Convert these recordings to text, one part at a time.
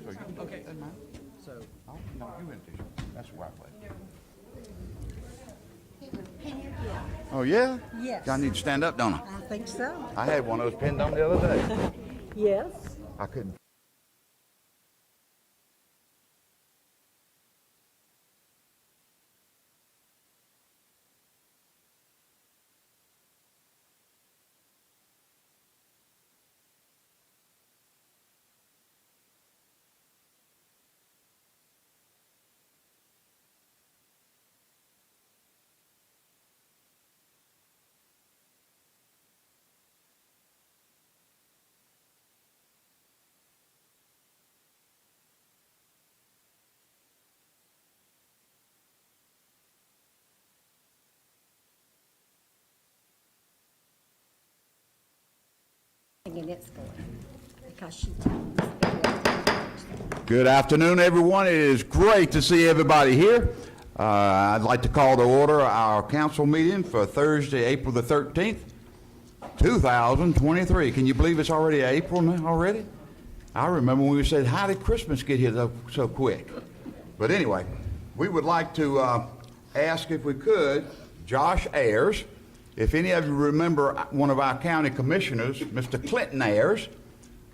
so you can. Okay. Doesn't matter. So, Oh, no, you in this. That's the right way. Oh, yeah? Yes. I need to stand up, don't I? I think so. I had one of those pinned on the other day. Yes. I couldn't. And it's going because she told us. Good afternoon, everyone. It is great to see everybody here. I'd like to call to order our council meeting for Thursday, April the 13th, 2023. Can you believe it's already April now already? I remember when we said, how did Christmas get here so quick? But anyway, we would like to ask if we could, Josh Ayers, if any of you remember one of our county commissioners, Mr. Clinton Ayers,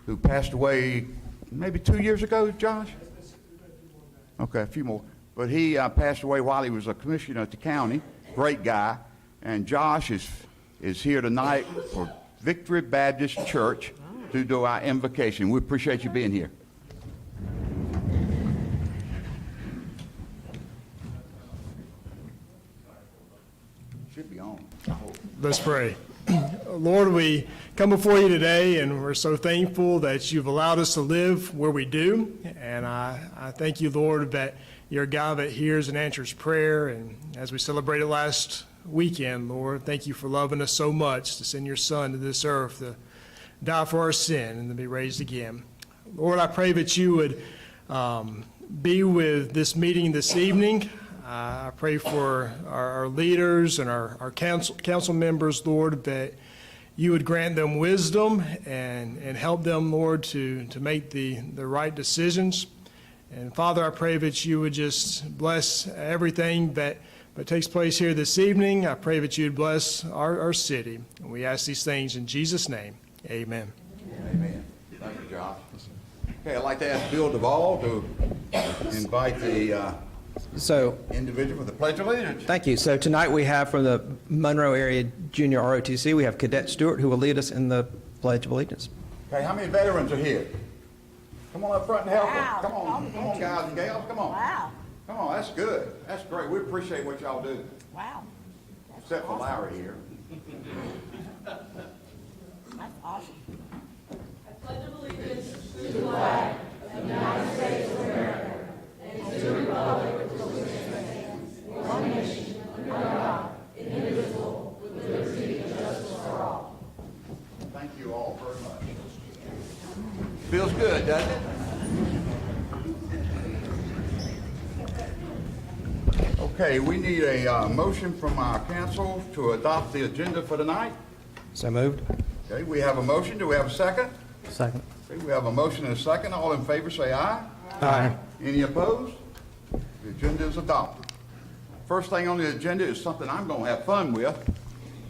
who passed away maybe 2 years ago, Josh? Okay, a few more. But he passed away while he was a commissioner at the county. Great guy. And Josh is here tonight for Victory Baptist Church to do our invocation. We appreciate you being here. Should be on. Let's pray. Lord, we come before you today, and we're so thankful that you've allowed us to live where we do. And I thank you, Lord, that you're a God that hears and answers prayer. And as we celebrated last weekend, Lord, thank you for loving us so much to send your Son to this earth to die for our sin and to be raised again. Lord, I pray that you would be with this meeting this evening. I pray for our leaders and our council members, Lord, that you would grant them wisdom and help them, Lord, to make the right decisions. And Father, I pray that you would just bless everything that takes place here this evening. I pray that you would bless our city. And we ask these things in Jesus' name. Amen. Amen. Thank you, Josh. Okay, I'd like to ask Bill Duvall to invite the individual for the Pledge of Allegiance. thank you. So tonight we have from the Monroe Area Junior ROTC, we have Cadet Stewart, who will lead us in the Pledge of Allegiance. Okay, how many veterans are here? Come on up front and help Wow. us. Come on, guys and gals, come on. Wow. Come on, that's good. That's great. We appreciate what y'all do, Wow. That's except for awesome. Larry here. That's awesome. Thank you all very much. Feels good, doesn't it? Okay, we need a motion from our council to adopt the agenda for tonight. So moved. Okay, we have a motion. Do we have a second? Second. Okay, we have a motion and a second. All in favor say aye. Aye. Any opposed? The agenda is adopted. First thing on the agenda is something I'm going to have fun with.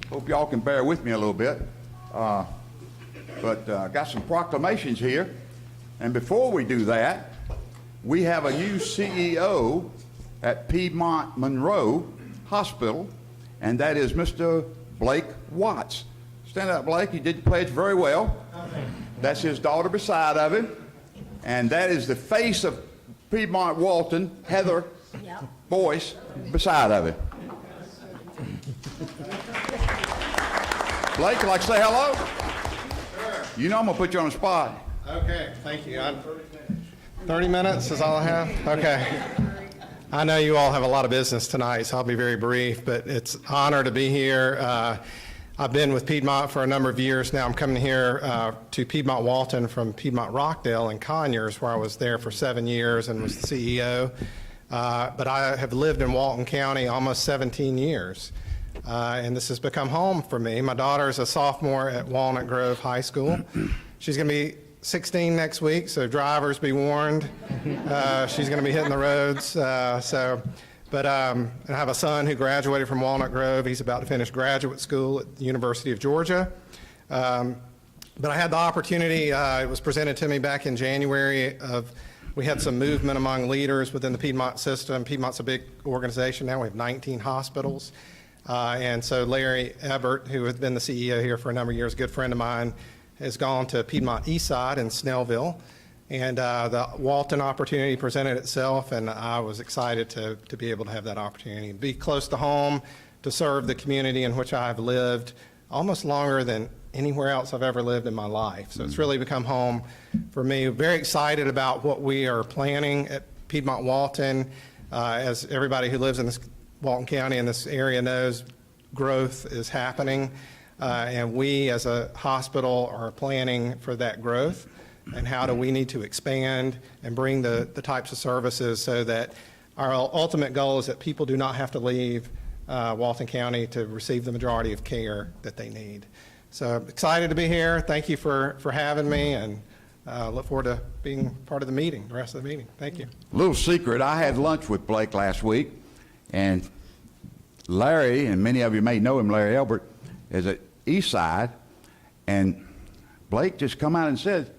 Hope y'all can bear with me a little bit. But got some proclamations here. And before we do that, we have a new CEO at Piedmont Monroe Hospital, and that is Mr. Blake Watts. Stand up, Blake. You did the pledge very well. That's his daughter beside of him. And that is the face of Piedmont Walton, Heather Yep. Boyce, beside of him. Blake, you like to say hello? Sure. You know I'm going to put you on the spot. Okay, thank you. 30 minutes is all I have? Okay. I know you all have a lot of business tonight, so I'll be very brief, but it's an honor to be here. I've been with Piedmont for a number of years now. I'm coming here to Piedmont Walton from Piedmont Rockdale and Conyers, where I was there for 7 years and was the CEO. But I have lived in Walton County almost 17 years. And this has become home for me. My daughter is a sophomore at Walnut Grove High School. She's going to be 16 next week, so drivers be warned. She's going to be hitting the roads. But I have a son who graduated from Walnut Grove. He's about to finish graduate school at the University of Georgia. But I had the opportunity, it was presented to me back in January we had some movement among leaders within the Piedmont system. Piedmont's a big organization now. We have 19 hospitals. And so Larry Ebert, who has been the CEO here for a number of years, a good friend of mine, has gone to Piedmont Eastside in Snellville. And the Walton opportunity presented itself, and I was excited to be able to have that opportunity, to be close to home, to serve the community in which I've lived almost longer than anywhere else I've ever lived in my life. So it's really become home for me. Very excited about what we are planning at Piedmont Walton. As everybody who lives in this Walton County in this area knows, growth is happening. And we as a hospital are planning for that growth. And how do we need to expand and bring the types of services so that our ultimate goal is that people do not have to leave Walton County to receive the majority of care that they need. So excited to be here. Thank you for having me, and look forward to being part of the meeting, the rest of the meeting. Thank you. Little secret, I had lunch with Blake last week, and Larry, and many of you may know him, Larry Elbert, is at Eastside, and Blake just come out and said,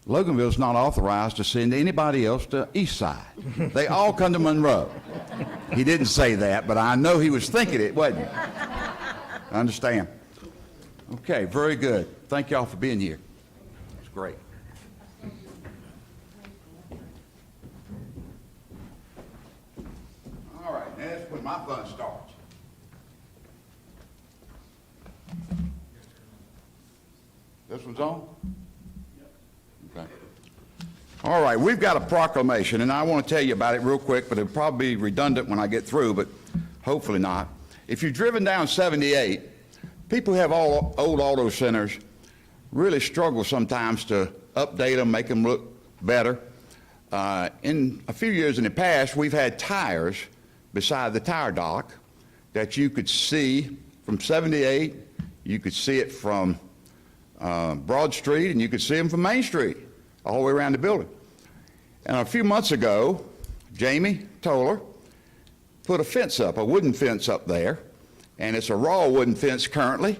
Loganville's not authorized to send anybody else to Eastside. They all come to Monroe. He didn't say that, but I know he was thinking it, wasn't he? I understand. Okay, very good. Thank y'all for being here. It's great. All right, now that's when my fun starts. This one's on? Okay. All right, we've got a proclamation, and I want to tell you about it real quick, but it'll probably be redundant when I get through, but hopefully not. If you've driven down 78, people who have all old auto centers really struggle sometimes to update them, make them look better. In a few years in the past, we've had tires beside the tire dock that you could see from 78, you could see it from Broad Street, and you could see them from Main Street, all the way around the building. And a few months ago, Jamie Toller put a fence up, a wooden fence up there, and it's a raw wooden fence currently,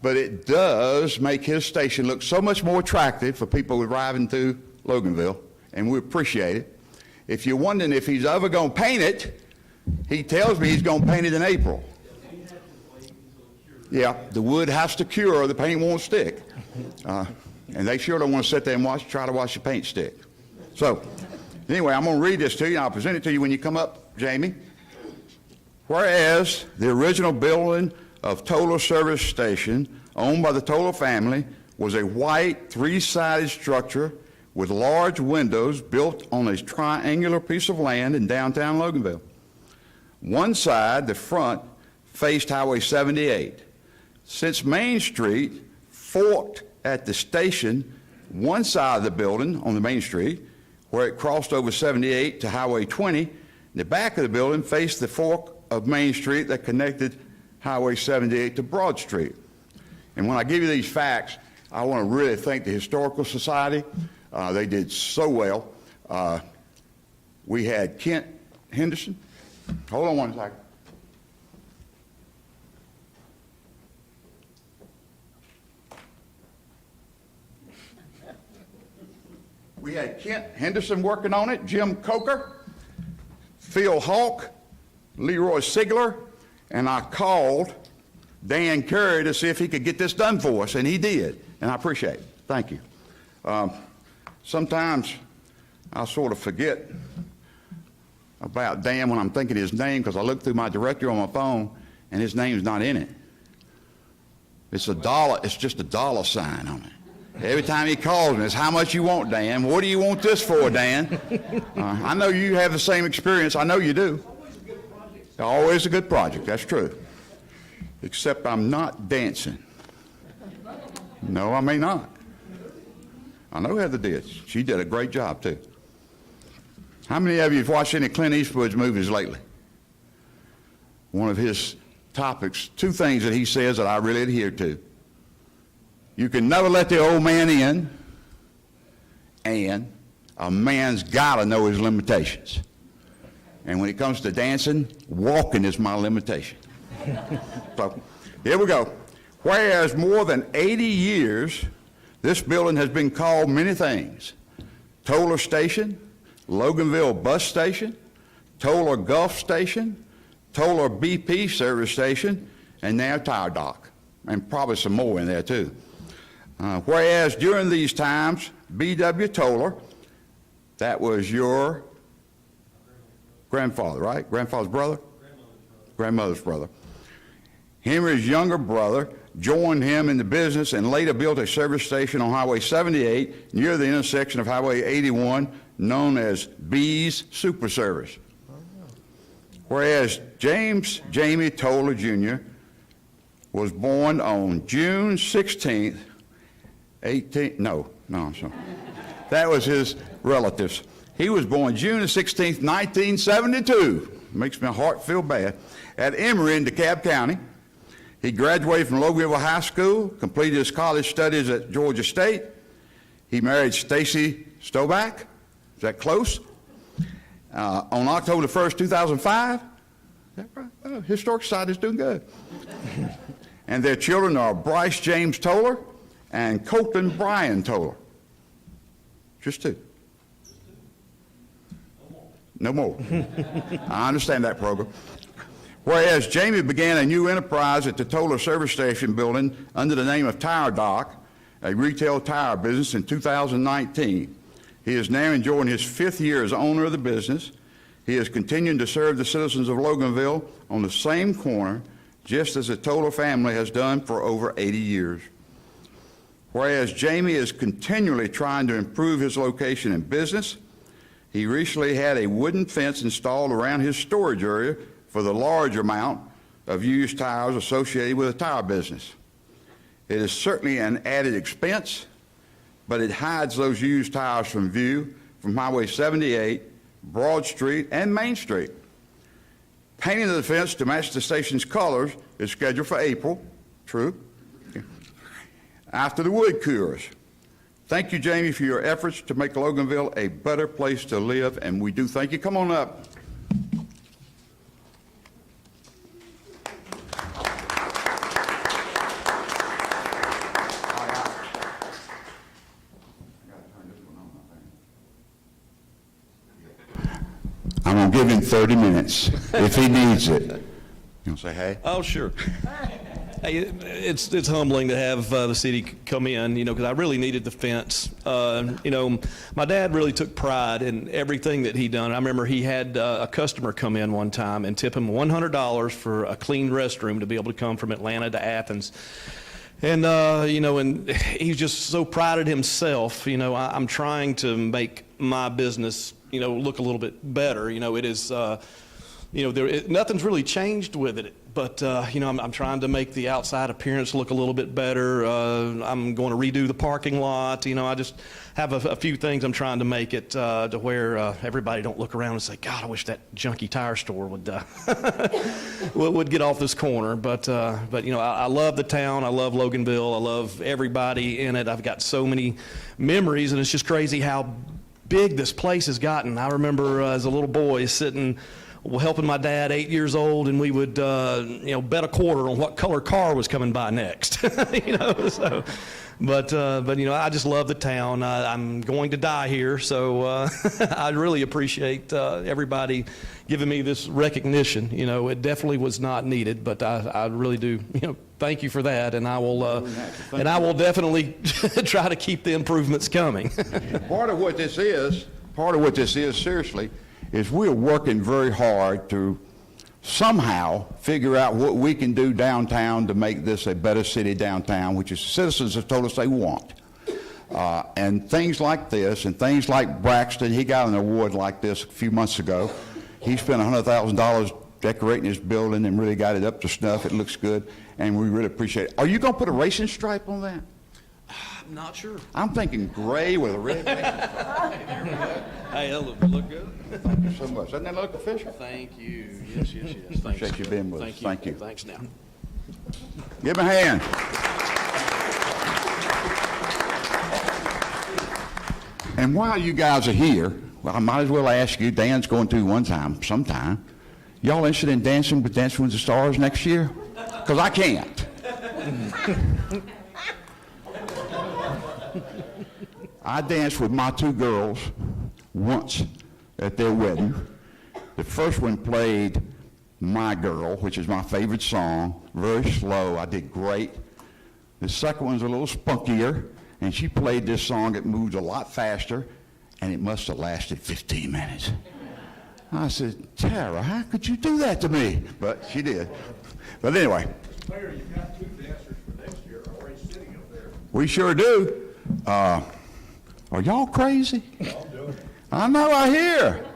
but it does make his station look so much more attractive for people driving through Loganville, and we appreciate it. If you're wondering if he's ever going to paint it, he tells me he's going to paint it in April. Yeah, the wood has to cure or the paint won't stick. And they sure don't want to sit there and try to watch the paint stick. So, anyway, I'm going to read this to you, and I'll present it to you when you come up, Jamie. Whereas the original building of Toller Service Station, owned by the Toller family, was a white, three-sided structure with large windows built on a triangular piece of land in downtown Loganville. One side, the front, faced Highway 78. Since Main Street forked at the station, one side of the building on the Main Street, where it crossed over 78 to Highway 20, the back of the building faced the fork of Main Street that connected Highway 78 to Broad Street. And when I give you these facts, I want to really thank the Historical Society. They did so well. We had Kent Henderson. Hold on one second. We had Kent Henderson working on it, Jim Coker, Phil Hawk, Leroy Sigler, and I called Dan Curry to see if he could get this done for us, and he did, and I appreciate it. Thank you. Sometimes I sort of forget about Dan when I'm thinking his name because I look through my directory on my phone and his name's not in it. It's a dollar, it's just a dollar sign on it. Every time he calls me, it's how much you want, Dan? What do you want this for, Dan? I know you have the same experience. I know you do. Always a good project, that's true. Except I'm not dancing. No, I may not. I know Heather did. She did a great job, too. How many of you have watched any Clint Eastwood's movies lately? One of his topics, two things that he says that I really adhere to. You can never let the old man in, and a man's got to know his limitations. And when it comes to dancing, walking is my limitation. So here we go. Whereas more than 80 years, this building has been called many things. Toller Station, Loganville Bus Station, Toller Gulf Station, Toller BP Service Station, and now Tire Dock, and probably some more in there too. Whereas during these times, B.W. Toller, that was your grandfather, right? Grandfather's brother? Grandmother's brother. Henry's younger brother joined him in the business and later built a service station on Highway 78 near the intersection of Highway 81, known as B's Super Service. Whereas James Jamie Toller Jr. was born on June 16th, I'm sorry. That was his relatives. He was born June 16th, 1972. Makes my heart feel bad. At Emory in DeKalb County. He graduated from Loganville High School, completed his college studies at Georgia State. He married Stacy Stoback. Is that close? On October the 1st, 2005. Is that right? Oh, Historic Society is doing good. And their children are Bryce James Toller and Colton Brian Toller. Just two. No more. I understand that program. Whereas Jamie began a new enterprise at the Toller Service Station building under the name of Tire Dock, a retail tire business, in 2019. He is now enjoying his 5th year as owner of the business. He is continuing to serve the citizens of Loganville on the same corner, just as the Toller family has done for over 80 years. Whereas Jamie is continually trying to improve his location and business, he recently had a wooden fence installed around his storage area for the large amount of used tires associated with a tire business. It is certainly an added expense, but it hides those used tires from view from Highway 78, Broad Street, and Main Street. Painting of the fence to match the station's colors is scheduled for April, true, after the wood cures. Thank you, Jamie, for your efforts to make Loganville a better place to live, and we do thank you. Come on up. I'm going to give him 30 minutes if he needs it. You want to say hey? Oh, sure. Hey, it's humbling to have the city come in, because I really needed the fence. My dad really took pride in everything that he done. I remember he had a customer come in one time and tip him $100 for a clean restroom to be able to come from Atlanta to Athens. And, and he's just so prided himself. I'm trying to make my business, look a little bit better. It is, nothing's really changed with it. But, I'm trying to make the outside appearance look a little bit better. I'm going to redo the parking lot. I just have a few things I'm trying to make it to where everybody don't look around and say, God, I wish that junky tire store would would get off this corner. But I love the town. I love Loganville. I love everybody in it. I've got so many memories, and it's just crazy how big this place has gotten. I remember as a little boy sitting helping my dad, 8 years old, and we would, bet a quarter on what color car was coming by next. So, but I just love the town. I'm going to die here, so I really appreciate everybody giving me this recognition. It definitely was not needed, but I really do, thank you for that, and I will definitely try to keep the improvements coming. Part of what this is, seriously, is we're working very hard to somehow figure out what we can do downtown to make this a better city downtown, which is citizens have told us they want. And things like this, and things like Braxton, he got an award like this a few months ago. He spent $100,000 decorating his building and really got it up to snuff. It looks good, and we really appreciate it. Are you going to put a racing stripe on that? I'm not sure. I'm thinking gray with a red racing stripe. Hey, that look good. Thank you so much. Doesn't that look official? Thank you. Yes. Thanks. Appreciate you being with us. Thank you. Thanks now. Give him a hand. And while you guys are here, well, I might as well ask you, Dan's going to sometime. Y'all interested in dancing with Dancing with the Stars next year? Because I can't. I danced with my two girls once at their wedding. The first one played My Girl, which is my favorite song, very slow. I did great. The second one's a little spunkier, and she played this song that moves a lot faster, and it must have lasted 15 minutes. I said, Tara, how could you do that to me? But she did. But anyway. Mayor, you've got 2 dancers for next year already sitting up there. We sure do. Are y'all crazy? I know, I hear.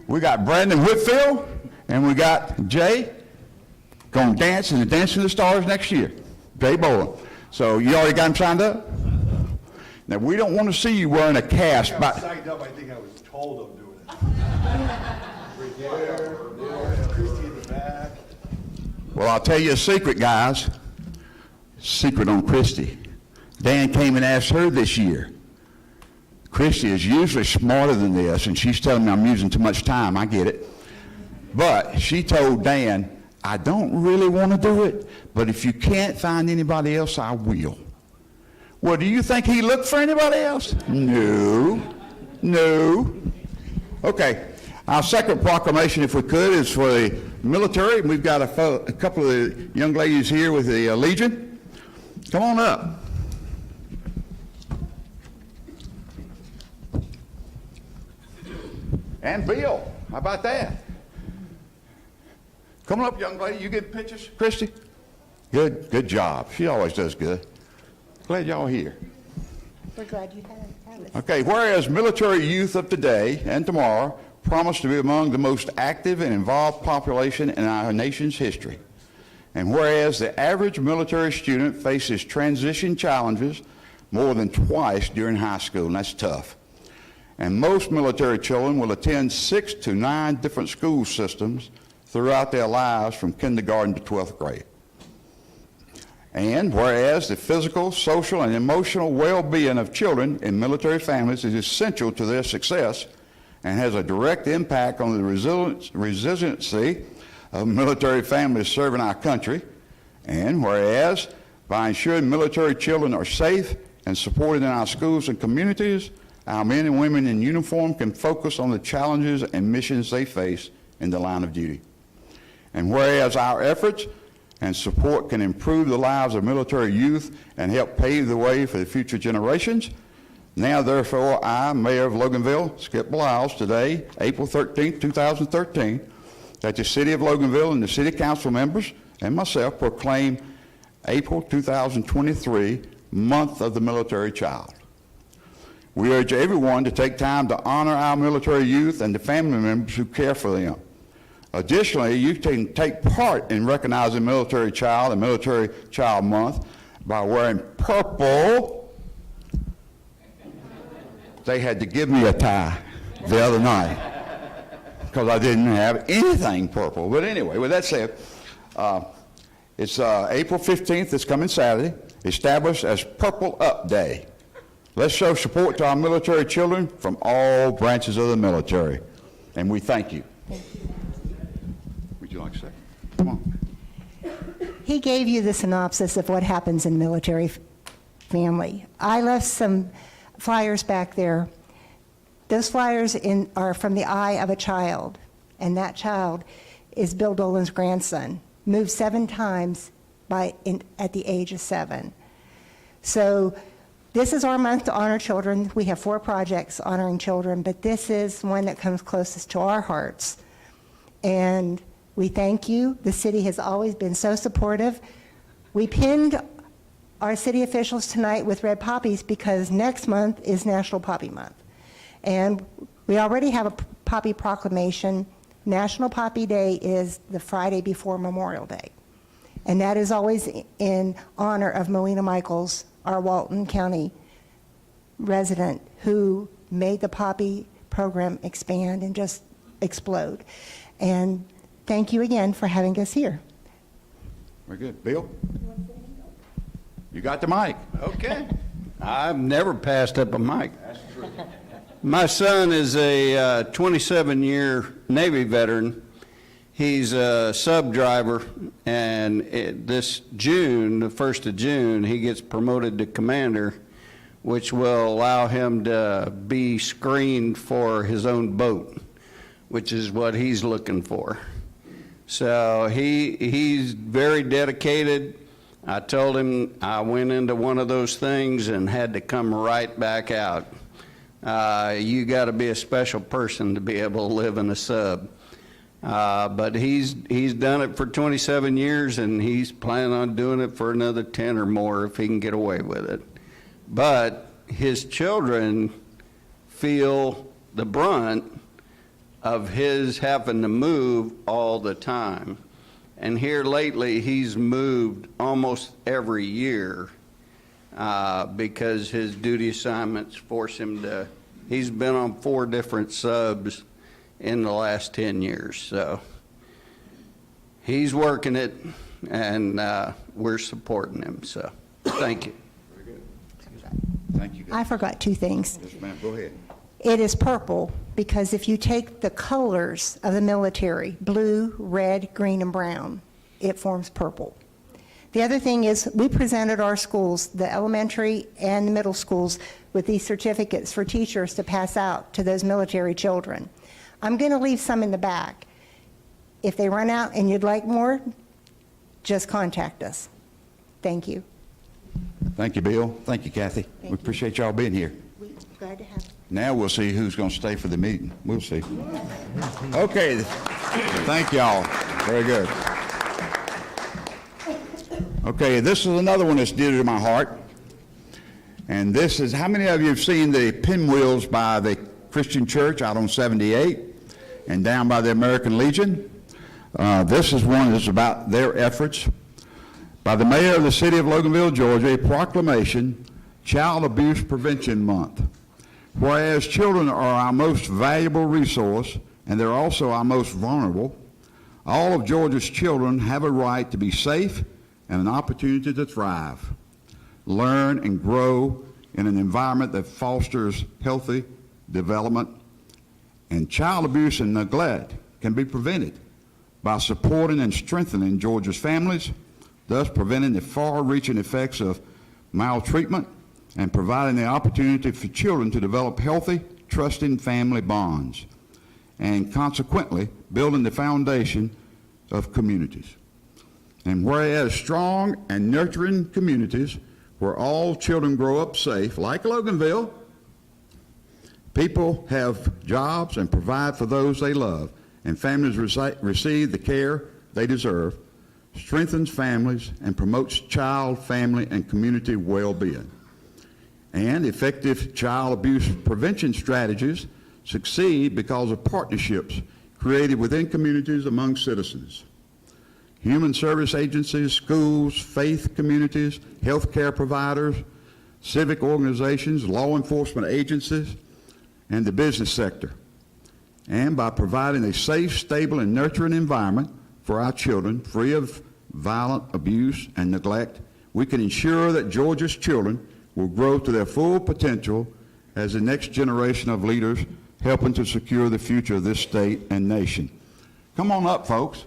We got Brandon Whitfield and we got Jay going to dance in the Dancing with the Stars next year. Jay Bowen. So you already got him signed up? Now, we don't want to see you wearing a cast. I was signed up, I think I was told I'm doing it. Right there, Christie in the back. Well, I'll tell you a secret, guys. Secret on Christy. Dan came and asked her this year. Christy is usually smarter than this, and she's telling me I'm using too much time. I get it. But she told Dan, I don't really want to do it, but if you can't find anybody else, I will. Well, do you think he looked for anybody else? No. No. Okay. Our second proclamation, if we could, is for the military. We've got a couple of the young ladies here with the Legion. Come on up. And Bill, how about that? Come on up, young lady. You get pictures, Christy? Good job. She always does good. Glad y'all here. We're glad you have us. Okay, whereas military youth of today and tomorrow promise to be among the most active and involved population in our nation's history. And whereas the average military student faces transition challenges more than twice during high school, and that's tough. And most military children will attend 6 to 9 different school systems throughout their lives from kindergarten to 12th grade. And whereas the physical, social, and emotional well-being of children in military families is essential to their success and has a direct impact on the resiliency of military families serving our country, and whereas by ensuring military children are safe and supported in our schools and communities, our men and women in uniform can focus on the challenges and missions they face in the line of duty. And whereas our efforts and support can improve the lives of military youth and help pave the way for the future generations, now therefore I, Mayor of Loganville, Skip Blyles, today, April 13, 2013, that the City of Loganville and the City Council members and myself proclaim April 2023 Month of the Military Child. We urge everyone to take time to honor our military youth and the family members who care for them. Additionally, you can take part in recognizing Military Child and Military Child Month by wearing purple. They had to give me a tie the other night because I didn't have anything purple. But anyway, with that said, it's April 15th, it's coming Saturday, established as Purple Up Day. Let's show support to our military children from all branches of the military. And we thank you. Would you like to say? Come on. He gave you the synopsis of what happens in military family. I left some flyers back there. Those flyers are from the eye of a child, and that child is Bill Dolan's grandson, moved 7 times at the age of 7. So this is our month to honor children. We have 4 projects honoring children, but this is one that comes closest to our hearts. And we thank you. The city has always been so supportive. We pinned our city officials tonight with red poppies because next month is National Poppy Month. And we already have a poppy proclamation. National Poppy Day is the Friday before Memorial Day. And that is always in honor of Melina Michaels, our Walton County resident, who made the poppy program expand and just explode. And thank you again for having us here. Very good. Bill? You got the mic. Okay. I've never passed up a mic. My son is a 27-year Navy veteran. He's a sub driver, and this June, the 1st of June, he gets promoted to commander, which will allow him to be screened for his own boat, which is what he's looking for. So he's very dedicated. I told him I went into one of those things and had to come right back out. You got to be a special person to be able to live in a sub. But he's done it for 27 years, and he's planning on doing it for another 10 or more if he can get away with it. But his children feel the brunt of his having to move all the time. And here lately, he's moved almost every year because his duty assignments force him to. He's been on 4 different subs in the last 10 years. So he's working it, and we're supporting him. So thank you. Very good. Thank you. I forgot 2 things. Yes, ma'am, go ahead. It is purple because if you take the colors of the military, blue, red, green, and brown, it forms purple. The other thing is we presented our schools, the elementary and the middle schools, with these certificates for teachers to pass out to those military children. I'm going to leave some in the back. If they run out and you'd like more, just contact us. Thank you. Thank you, Bill. Thank you, Kathy. We you. appreciate y'all being here. We're glad to have you. Now we'll see who's going to stay for the meeting. We'll see. Okay. Thank y'all. Very good. Okay, this is another one that's dear to my heart. And this is, how many of you have seen the pinwheels by the Christian Church out on 78 and down by the American Legion? This is one that's about their efforts. By the mayor of the city of Loganville, Georgia, a proclamation, Child Abuse Prevention Month. Whereas children are our most valuable resource, and they're also our most vulnerable, all of Georgia's children have a right to be safe and an opportunity to thrive, learn, and grow in an environment that fosters healthy development. And child abuse and neglect can be prevented by supporting and strengthening Georgia's families, thus preventing the far-reaching effects of maltreatment and providing the opportunity for children to develop healthy, trusting family bonds, and consequently building the foundation of communities. And whereas strong and nurturing communities where all children grow up safe, like Loganville, people have jobs and provide for those they love, and families receive the care they deserve, strengthens families and promotes child, family, and community well-being. And effective child abuse prevention strategies succeed because of partnerships created within communities among citizens. Human service agencies, schools, faith communities, healthcare providers, civic organizations, law enforcement agencies, and the business sector. And by providing a safe, stable, and nurturing environment for our children, free of violent abuse and neglect, we can ensure that Georgia's children will grow to their full potential as the next generation of leaders helping to secure the future of this state and nation. Come on up, folks.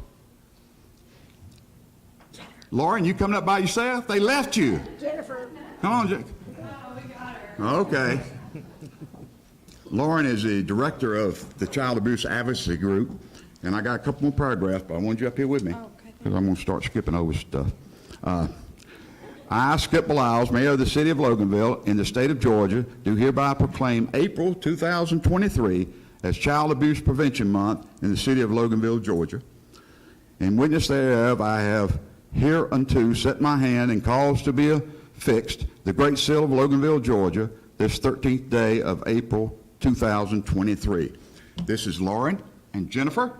Lauren, you coming up by yourself? They left you. Jennifer. Come on, Jennifer. Okay. Lauren is the director of the Child Abuse Advocacy Group, and I got a couple more paragraphs, but I want you up here with me because I'm going to start skipping over stuff. I, Skip Beliles, Mayor of the City of Loganville in the state of Georgia, do hereby proclaim April 2023 as Child Abuse Prevention Month in the city of Loganville, Georgia. In witness thereof, I have hereunto set my hand and caused to be affixed the Great Seal of Loganville, Georgia, this 13th day of April 2023. This is Lauren and Jennifer.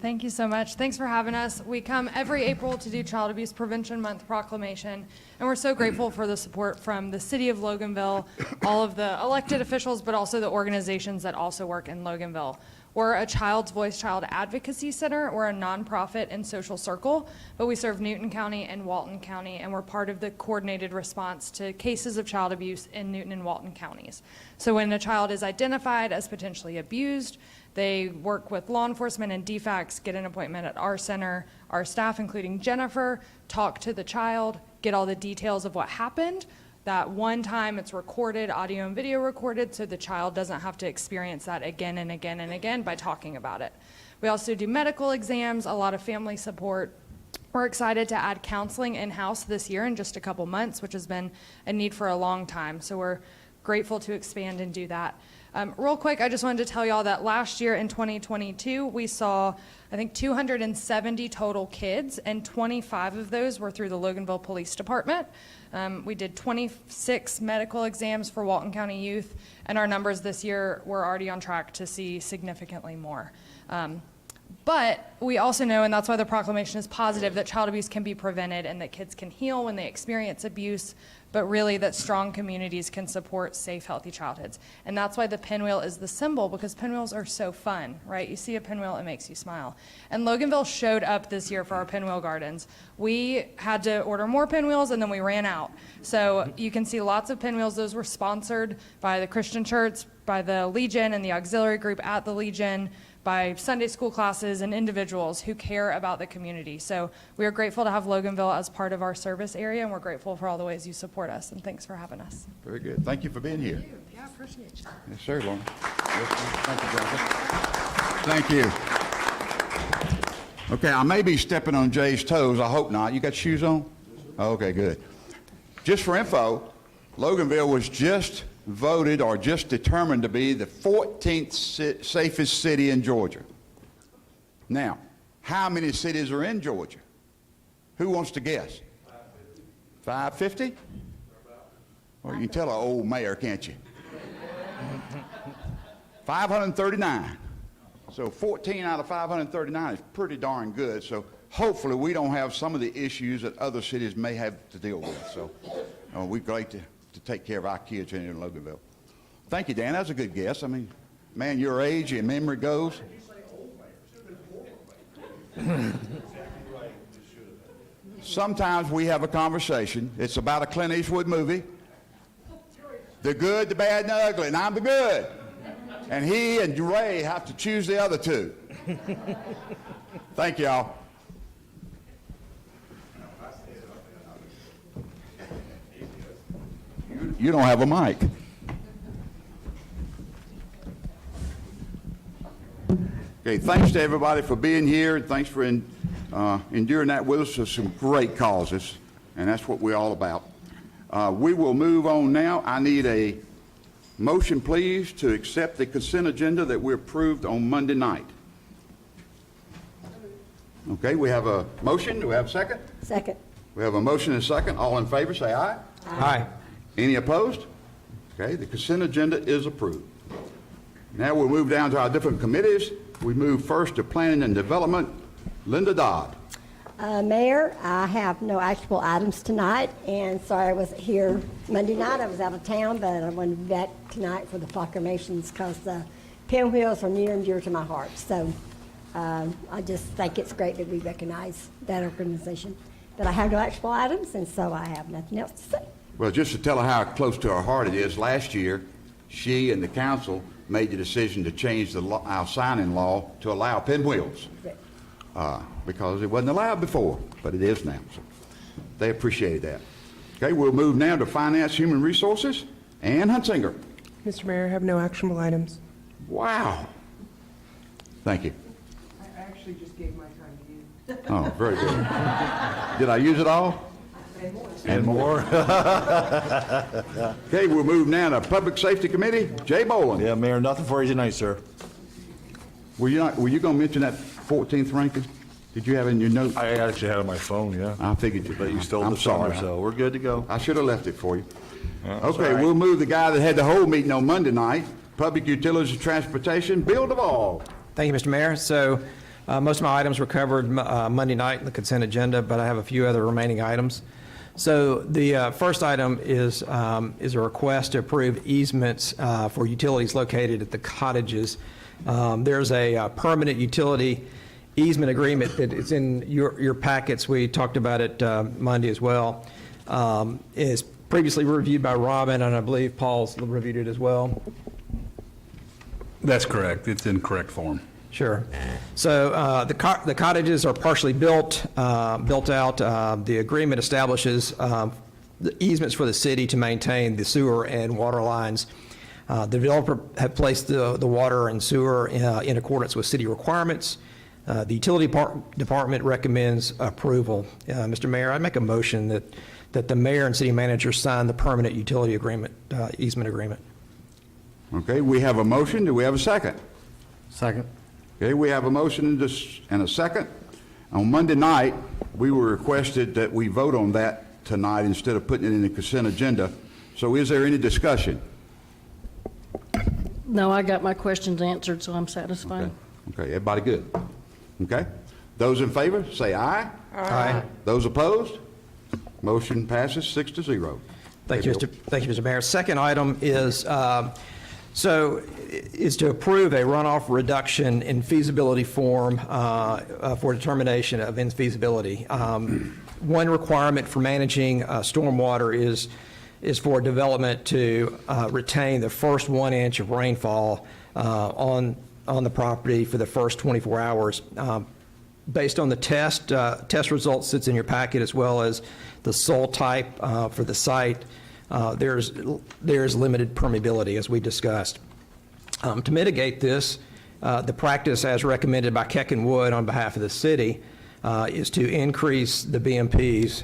Thank you so much. Thanks for having us. We come every April to do Child Abuse Prevention Month proclamation, and we're so grateful for the support from the City of Loganville, all of the elected officials, but also the organizations that also work in Loganville. We're a Child's Voice Child Advocacy Center. We're a nonprofit and social circle, but we serve Newton County and Walton County, and we're part of the coordinated response to cases of child abuse in Newton and Walton counties. So when a child is identified as potentially abused, they work with law enforcement and DFACS, get an appointment at our center. Our staff, including Jennifer, talk to the child, get all the details of what happened. That one time it's recorded, audio and video recorded, so the child doesn't have to experience that again and again and again by talking about it. We also do medical exams, a lot of family support. We're excited to add counseling in-house this year in just a couple months, which has been a need for a long time. So we're grateful to expand and do that. Real quick, I just wanted to tell y'all that last year in 2022, we saw, I think, 270 total kids, and 25 of those were through the Loganville Police Department. We did 26 medical exams for Walton County youth, and our numbers this year, we're already on track to see significantly more. But we also know, and that's why the proclamation is positive, that child abuse can be prevented and that kids can heal when they experience abuse, but really that strong communities can support safe, healthy childhoods. And that's why the pinwheel is the symbol, because pinwheels are so fun, right? You see a pinwheel, it makes you smile. And Loganville showed up this year for our pinwheel gardens. We had to order more pinwheels and then we ran out. So you can see lots of pinwheels. Those were sponsored by the Christian Church, by the Legion and the auxiliary group at the Legion, by Sunday school classes and individuals who care about the community. So we are grateful to have Loganville as part of our service area, and we're grateful for all the ways you support us, and thanks for having us. Very good. Thank you for being here. Yeah, appreciate you. Yes, sir, Lauren. Yes, sir. Thank you, Jonathan. Thank you. Okay, I may be stepping on Jay's toes. I hope not. You got shoes on? Okay, good. Just for info, Loganville was just voted or just determined to be the 14th safest city in Georgia. Now, how many cities are in Georgia? Who wants to guess? 550? Well, you can tell an old mayor, can't you? 539. So 14 out of 539 is pretty darn good. So hopefully we don't have some of the issues that other cities may have to deal with. So we're glad to take care of our kids here in Loganville. Thank you, Dan. That's a good guess. I mean, man, your age and memory goes. Sometimes we have a conversation. It's about a Clint Eastwood movie. The good, the bad, and the ugly, and I'm the good. And he and Ray have to choose the other two. Thank y'all. You don't have a mic. Okay, thanks to everybody for being here. Thanks for enduring that with us for some great causes, and that's what we're all about. We will move on now. I need a motion, please, to accept the consent agenda that we approved on Monday night. Okay, we have a motion. Do we have a second? Second. We have a motion and a second. All in favor, say aye. Aye. Any opposed? Okay, the consent agenda is approved. Now we'll move down to our different committees. We move first to Planning and Development. Linda Dodd. Mayor, I have no actionable items tonight, and sorry I wasn't here Monday night. I was out of town, but I wanted to be back tonight for the proclamations because the pinwheels are near and dear to my heart. So I just think it's great that we recognize that organization. But I have no actionable items, and so I have nothing else to say. Well, just to tell her how close to her heart it is, last year, she and the council made the decision to change our signing law to allow pinwheels because it wasn't allowed before, but it is now. So they appreciated that. Okay, we'll move now to Finance, Human Resources. Ann Hunsinger. Mr. Mayor, I have no actionable items. Wow. Thank you. I actually just gave my time to you. Oh, very good. Did I use it all? And more. Okay, we'll move now to Public Safety Committee. Jay Boland. Yeah, Mayor, nothing for you tonight, sir. Were you going to mention that 14th ranking? Did you have it in your notes? I actually had it on my phone, yeah. I figured you. But you stole I'm the thunder, sorry. so we're good to go. I should have left it for you. Yeah, Okay, all right. we'll move the guy that had the whole meeting on Monday night, Public Utilities and Transportation, Bill Duvall. Thank you, Mr. Mayor. So most of my items were covered Monday night in the consent agenda, but I have a few other remaining items. So the first item is a request to approve easements for utilities located at the cottages There's a permanent utility easement agreement that is in your packets. We talked about it Monday as well. Is previously reviewed by Robin, and I believe Paul's reviewed it as well. That's correct. It's in correct form. Sure. So the cottages are partially built out. The agreement establishes the easements for the city to maintain the sewer and water lines. The developer have placed the water and sewer in accordance with city requirements. The utility department recommends approval. Mr. Mayor, I make a motion that the mayor and city manager sign the permanent utility agreement, easement agreement. Okay, we have a motion. Do we have a second? Second. Okay, we have a motion and a second. On Monday night, we were requested that we vote on that tonight instead of putting it in the consent agenda. So is there any discussion? No, I got my questions answered, so I'm satisfied. Okay, everybody good? Okay? Those in favor, say aye. Aye. Those opposed? Motion passes 6-0. Thank you, Mr. Mayor. Second item is to approve a runoff reduction in feasibility form for determination of infeasibility. One requirement for managing stormwater is for development to retain the first 1 inch of rainfall on the property for the first 24 hours. Based on the test results that's in your packet, as well as the soil type for the site, there's limited permeability, as we discussed. To mitigate this, the practice as recommended by Keck and Wood on behalf of the city is to increase the BMPs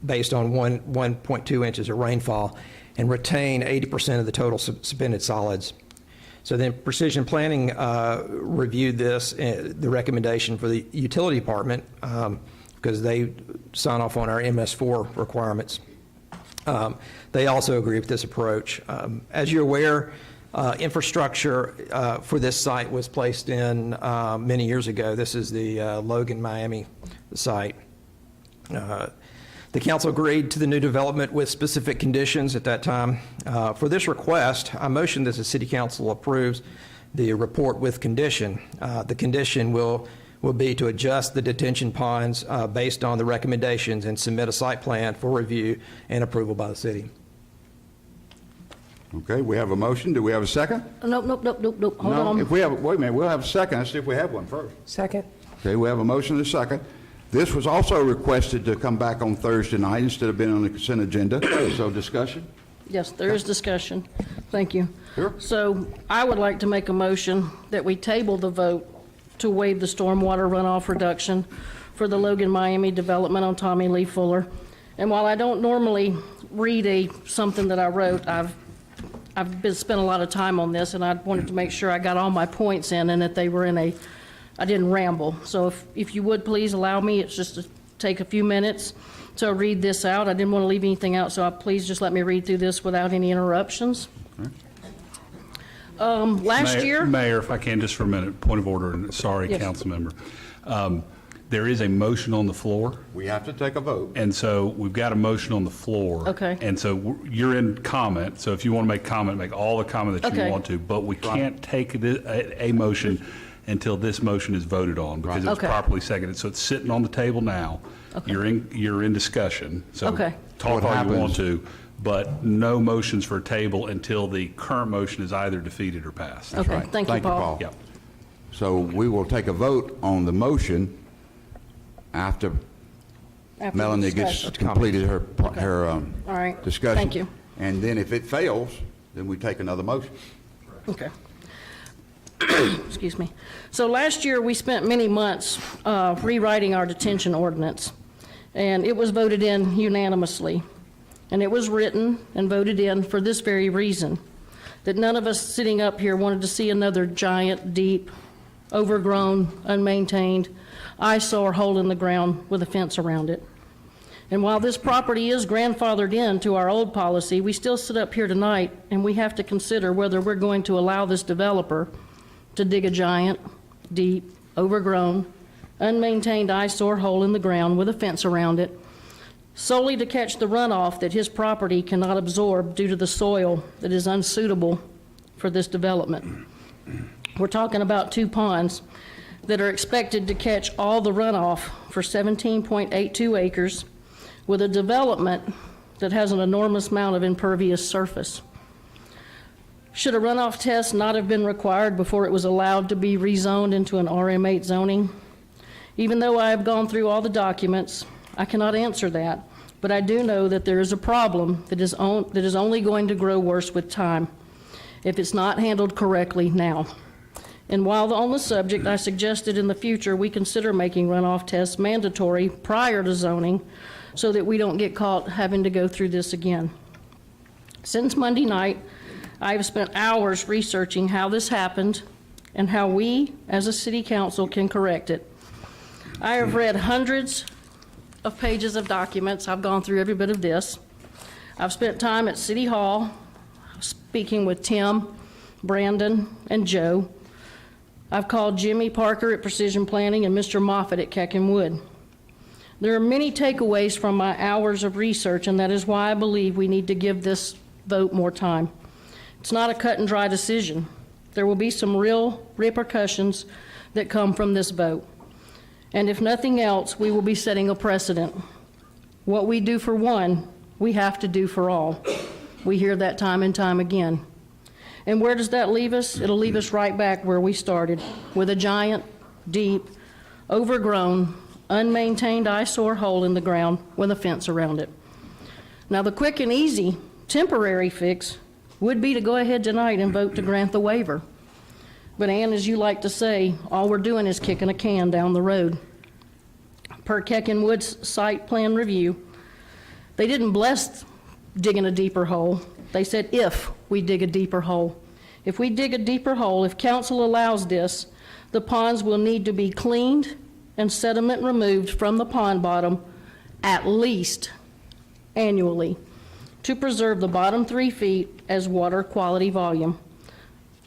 based on 1.2 inches of rainfall and retain 80% of the total suspended solids. So then Precision Planning reviewed this, the recommendation for the utility department, because they sign off on our MS4 requirements. They also agree with this approach. As you're aware, infrastructure for this site was placed in many years ago. This is the Logan, Miami site. The council agreed to the new development with specific conditions at that time. For this request, I motion that the city council approves the report with condition. The condition will be to adjust the detention ponds based on the recommendations and submit a site plan for review and approval by the city. Okay, we have a motion. Do we have a second? Nope. Hold No, on. if we have, wait a minute, we'll have a second. Let's see if we have one first. Second. Okay, we have a motion and a second. This was also requested to come back on Thursday night instead of being on the consent agenda. So discussion? Yes, there is discussion. Thank you. Sure. So I would like to make a motion that we table the vote to waive the stormwater runoff reduction for the Logan Miami development on Tommy Lee Fuller. And while I don't normally read something that I wrote, I've spent a lot of time on this, and I wanted to make sure I got all my points in and that they were I didn't ramble. So if you would please allow me, it's just to take a few minutes to read this out. I didn't want to leave anything out, so please just let me read through this without any interruptions. Last year. Mayor, if I can, just for a minute, point of order, and sorry, Yes. council member. There is a motion on the floor, We have to take a vote. and so we've got a motion on the floor. Okay. And so you're in comment, so if you want to make comment, make all the comment that you Okay. want to, but we can't take a motion until this motion is voted on, because it was Okay. properly seconded. So it's sitting on the table now. Okay. You're in discussion, so Okay. talk What all you happens- want to, but no motions for table until the current motion is either defeated or passed. Okay, right. thank you, Paul. Yeah. So we will take a vote on the motion after After Melanie the gets discussion. completed her All right. discussion. Thank you. And then if it fails, then we take another motion. Okay. Excuse me. So last year, we spent many months rewriting our detention ordinance, and it was voted in unanimously. And it was written and voted in for this very reason, that none of us sitting up here wanted to see another giant, deep, overgrown, unmaintained eyesore hole in the ground with a fence around it. And while this property is grandfathered in to our old policy, we still sit up here tonight and we have to consider whether we're going to allow this developer to dig a giant, deep, overgrown, unmaintained eyesore hole in the ground with a fence around it, solely to catch the runoff that his property cannot absorb due to the soil that is unsuitable for this development. We're talking about 2 ponds that are expected to catch all the runoff for 17.82 acres with a development that has an enormous amount of impervious surface. Should a runoff test not have been required before it was allowed to be rezoned into an RM8 zoning? Even though I have gone through all the documents, I cannot answer that, but I do know that there is a problem that is only going to grow worse with time if it's not handled correctly now. And while on the subject, I suggested in the future we consider making runoff tests mandatory prior to zoning so that we don't get caught having to go through this again. Since Monday night, I have spent hours researching how this happened and how we, as a city council, can correct it. I have read hundreds of pages of documents. I've gone through every bit of this. I've spent time at City Hall speaking with Tim, Brandon, and Joe. I've called Jimmy Parker at Precision Planning and Mr. Moffett at Keck and Wood. There are many takeaways from my hours of research, and that is why I believe we need to give this vote more time. It's not a cut and dry decision. There will be some real repercussions that come from this vote. And if nothing else, we will be setting a precedent. What we do for one, we have to do for all. We hear that time and time again. And where does that leave us? It'll leave us right back where we started, with a giant, deep, overgrown, unmaintained eyesore hole in the ground with a fence around it. Now, the quick and easy temporary fix would be to go ahead tonight and vote to grant the waiver. But Ann, as you like to say, all we're doing is kicking a can down the road. Per Keck and Wood's site plan review, they didn't bless digging a deeper hole. They said if we dig a deeper hole. If we dig a deeper hole, if council allows this, the ponds will need to be cleaned and sediment removed from the pond bottom at least annually to preserve the bottom 3 feet as water quality volume.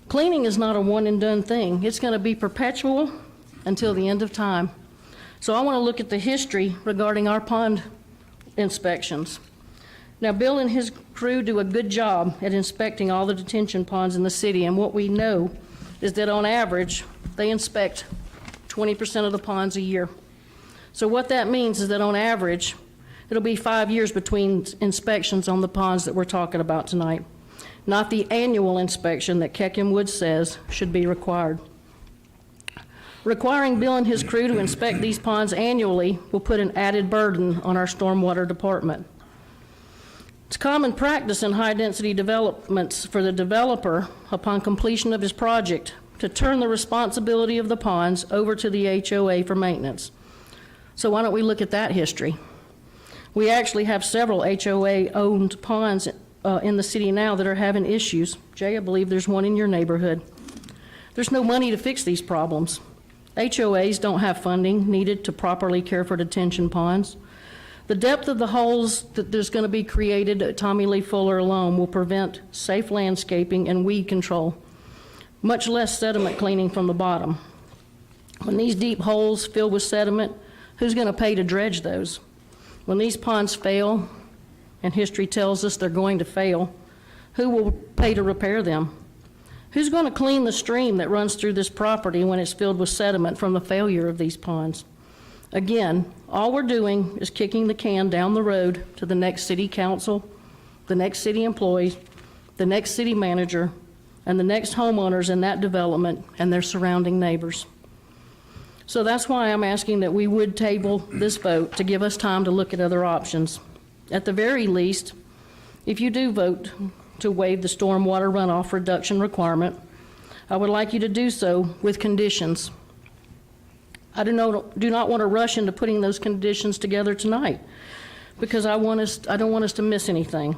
Cleaning is not a one and done thing. It's going to be perpetual until the end of time. So I want to look at the history regarding our pond inspections. Now, Bill and his crew do a good job at inspecting all the detention ponds in the city, and what we know is that on average, they inspect 20% of the ponds a year. So what that means is that on average, it'll be 5 years between inspections on the ponds that we're talking about tonight, not the annual inspection that Keck and Wood says should be required. Requiring Bill and his crew to inspect these ponds annually will put an added burden on our stormwater department. It's common practice in high-density developments for the developer, upon completion of his project, to turn the responsibility of the ponds over to the HOA for maintenance. So why don't we look at that history? We actually have several HOA-owned ponds in the city now that are having issues. Jay, I believe there's one in your neighborhood. There's no money to fix these problems. HOAs don't have funding needed to properly care for detention ponds. The depth of the holes that there's going to be created at Tommy Lee Fuller alone will prevent safe landscaping and weed control, much less sediment cleaning from the bottom. When these deep holes fill with sediment, who's going to pay to dredge those? When these ponds fail, and history tells us they're going to fail, who will pay to repair them? Who's going to clean the stream that runs through this property when it's filled with sediment from the failure of these ponds? Again, all we're doing is kicking the can down the road to the next city council, the next city employees, the next city manager, and the next homeowners in that development and their surrounding neighbors. So that's why I'm asking that we would table this vote to give us time to look at other options. At the very least, if you do vote to waive the stormwater runoff reduction requirement, I would like you to do so with conditions. I do not want to rush into putting those conditions together tonight because I don't want us to miss anything.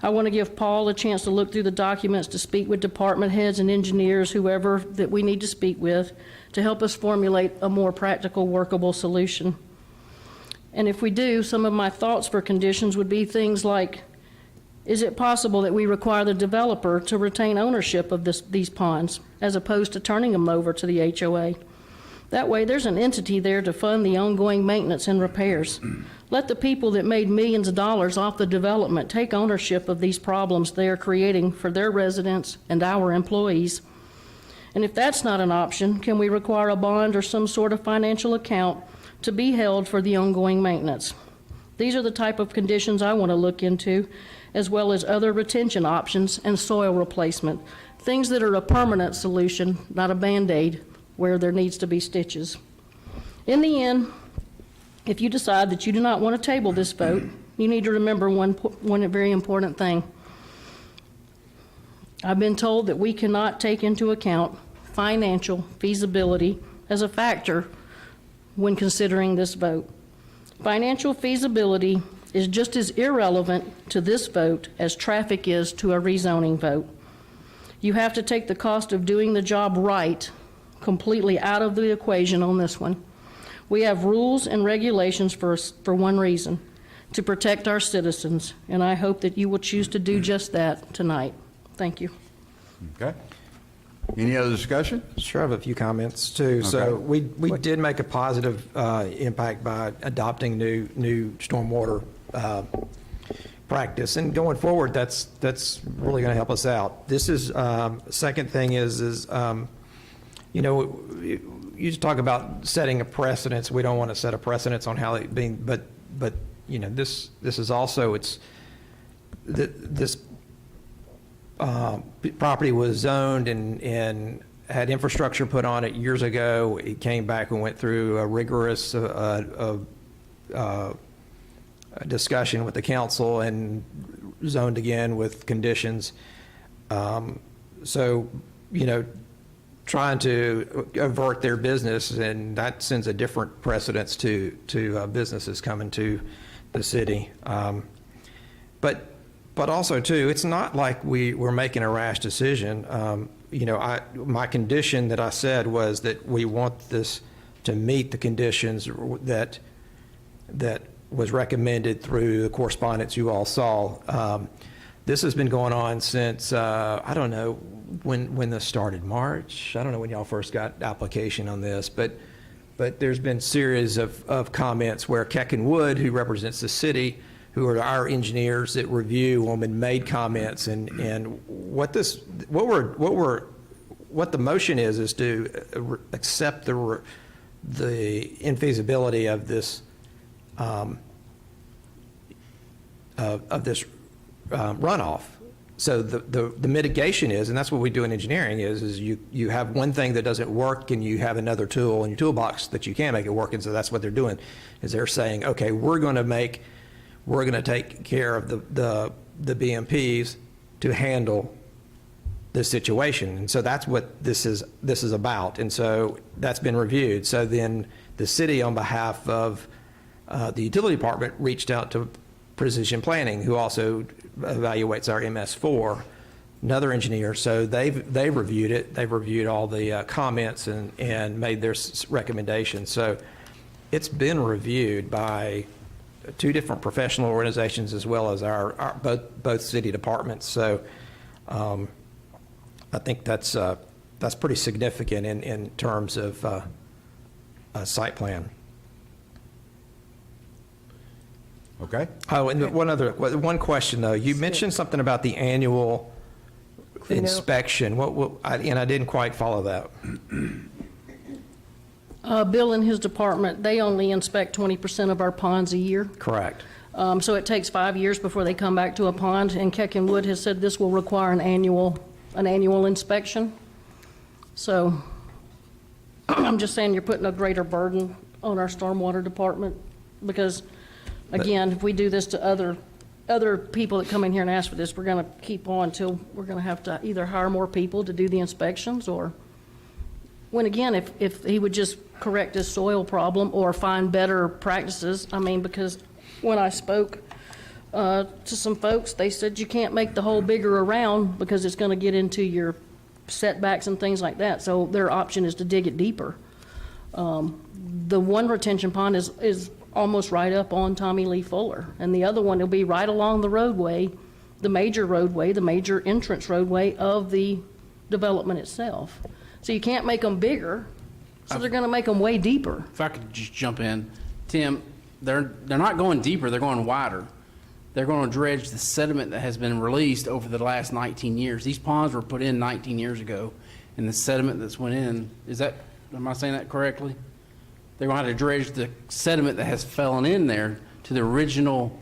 I want to give Paul a chance to look through the documents, to speak with department heads and engineers, whoever that we need to speak with, to help us formulate a more practical, workable solution. And if we do, some of my thoughts for conditions would be things like, is it possible that we require the developer to retain ownership of these ponds as opposed to turning them over to the HOA? That way, there's an entity there to fund the ongoing maintenance and repairs. Let the people that made millions of dollars off the development take ownership of these problems they are creating for their residents and our employees. And if that's not an option, can we require a bond or some sort of financial account to be held for the ongoing maintenance? These are the type of conditions I want to look into, as well as other retention options and soil replacement, things that are a permanent solution, not a Band-Aid where there needs to be stitches. In the end, if you decide that you do not want to table this vote, you need to remember one very important thing. I've been told that we cannot take into account financial feasibility as a factor when considering this vote. Financial feasibility is just as irrelevant to this vote as traffic is to a rezoning vote. You have to take the cost of doing the job right completely out of the equation on this one. We have rules and regulations for one reason, to protect our citizens, and I hope that you will choose to do just that tonight. Thank you. Okay. Any other discussion? Sure, I have a few comments too. So we did make a positive impact by adopting new stormwater practice, and going forward, that's really going to help us out. This is second thing is you know, you just talk about setting a precedence. We don't want to set a precedence on how it being, but you know, this is also this property was zoned and had infrastructure put on it years ago. It came back and went through a rigorous discussion with the council and zoned again with conditions. So, you know, trying to avert their business, and that sends a different precedence to businesses coming to the city. But also, too, it's not like we're making a rash decision. You know, my condition that I said was that we want this to meet the conditions that was recommended through the correspondence you all saw. This has been going on since, I don't know when this started, March? I don't know when y'all first got application on this, but there's been series of comments where Keck and Wood, who represents the city, who are our engineers that review them, and made comments, and what the motion is to accept the infeasibility of this runoff. So the mitigation is, and that's what we do in engineering, is you have one thing that doesn't work and you have another tool in your toolbox that you can make it work. And so that's what they're doing, is they're saying, okay, we're going to take care of the BMPs to handle this situation. And so that's what this is about. And so that's been reviewed. So then the city, on behalf of the utility department, reached out to Precision Planning, who also evaluates our MS4, another engineer. So they've reviewed it. They've reviewed all the comments and made their recommendations. So it's been reviewed by two different professional organizations, as well as our both city departments. So I think that's pretty significant in terms of a site plan. Okay. Oh, and one question though. You mentioned something about the annual Clean out. inspection. And I didn't quite follow that. Bill and his department, they only inspect 20% of our ponds a year. Correct. So it takes 5 years before they come back to a pond, and Keck and Wood has said this will require an annual inspection. So I'm just saying you're putting a greater burden on our stormwater department, because, again, if we do this to other people that come in here and ask for this, we're going to keep on till we're going to have to either hire more people to do the inspections, or when, again, if he would just correct his soil problem or find better practices. I mean, because when I spoke to some folks, they said you can't make the hole bigger around because it's going to get into your setbacks and things like that. So their option is to dig it deeper. The one retention pond is almost right up on Tommy Lee Fuller, and the other one will be right along the roadway, the major entrance roadway of the development itself. So you can't make them bigger, so they're going to make them way deeper. If I could just jump in, Tim, they're not going deeper, they're going wider. They're going to dredge the sediment that has been released over the last 19 years. These ponds were put in 19 years ago, and the sediment that's went in, am I saying that correctly? They're going to have to dredge the sediment that has fallen in there to the original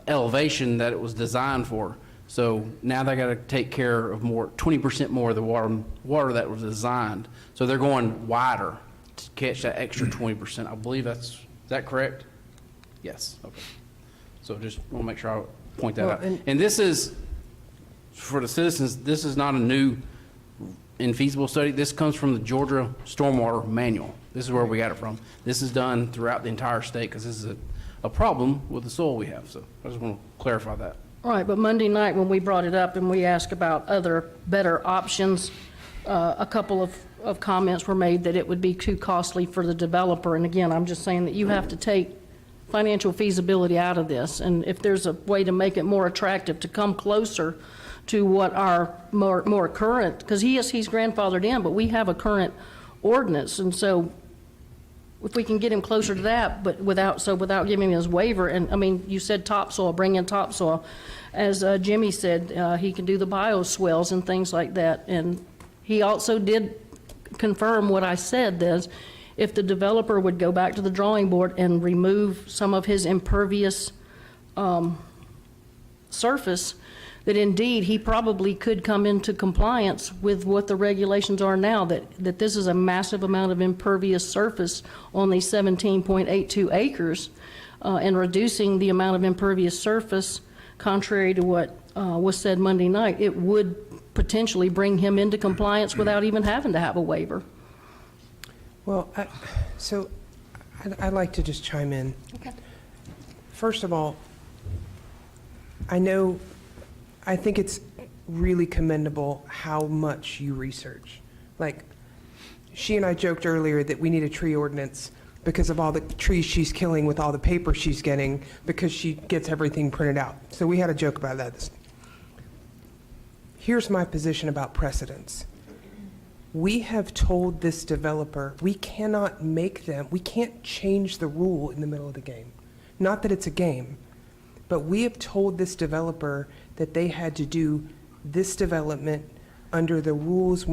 elevation that it was designed for. So now they got to take care of 20% more of the water that was designed. So they're going wider to catch that extra 20%. I believe is that correct? Yes, okay. So just want to make sure I point that Well, out. and- And this is, for the citizens, this is not a new infeasible study. This comes from the Georgia Stormwater Manual. This is where we got it from. This is done throughout the entire state because this is a problem with the soil we have. So I just want to clarify that. Right, but Monday night when we brought it up and we asked about other better options, a couple of comments were made that it would be too costly for the developer. And again, I'm just saying that you have to take financial feasibility out of this. And if there's a way to make it more attractive, to come closer to what our more current, because he's grandfathered in, but we have a current ordinance. And so if we can get him closer to that, but without giving him his waiver, and I mean, you said topsoil, bring in topsoil. As Jimmy said, he can do the bioswales and things like that. And he also did confirm what I said, is if the developer would go back to the drawing board and remove some of his impervious surface, that indeed he probably could come into compliance with what the regulations are now, that this is a massive amount of impervious surface on these 17.82 acres, and reducing the amount of impervious surface, contrary to what was said Monday night, it would potentially bring him into compliance without even having to have a waiver. Well, I'd like to just chime in. Okay. First of all, I think it's really commendable how much you research. Like, she and I joked earlier that we need a tree ordinance because of all the trees she's killing with all the paper she's getting because she gets everything printed out. So we had a joke about that. Here's my position about precedents. We have told this developer we cannot we can't change the rule in the middle of the game. Not that it's a game, but we have told this developer that they had to do this development under the rules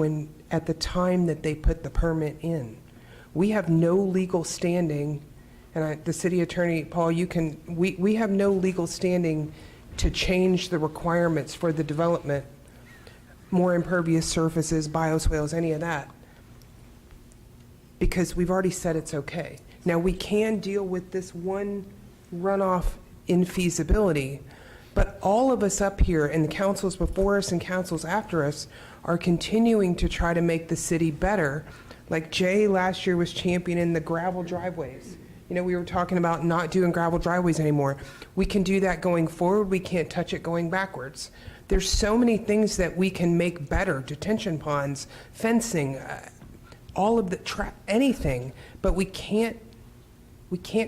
at the time that they put the permit in. We have no legal standing, and the city attorney, Paul, we have no legal standing to change the requirements for the development, more impervious surfaces, bioswales, any of that, because we've already said it's okay. Now, we can deal with this one runoff infeasibility, but all of us up here, and the councils before us and councils after us, are continuing to try to make the city better. Like Jay last year was championing the gravel driveways. You know, we were talking about not doing gravel driveways anymore. We can do that going forward. We can't touch it going backwards. There's so many things that we can make better, detention ponds, fencing, all of the anything, but we can't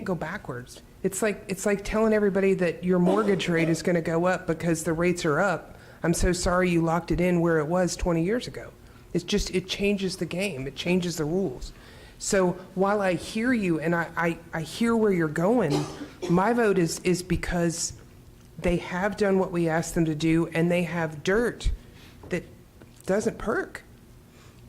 go backwards. It's like telling everybody that your mortgage rate is going to go up because the rates are up. I'm so sorry you locked it in where it was 20 years ago. It's just, it changes the game. It changes the rules. So while I hear you and I hear where you're going, my vote is because they have done what we asked them to do, and they have dirt that doesn't perk.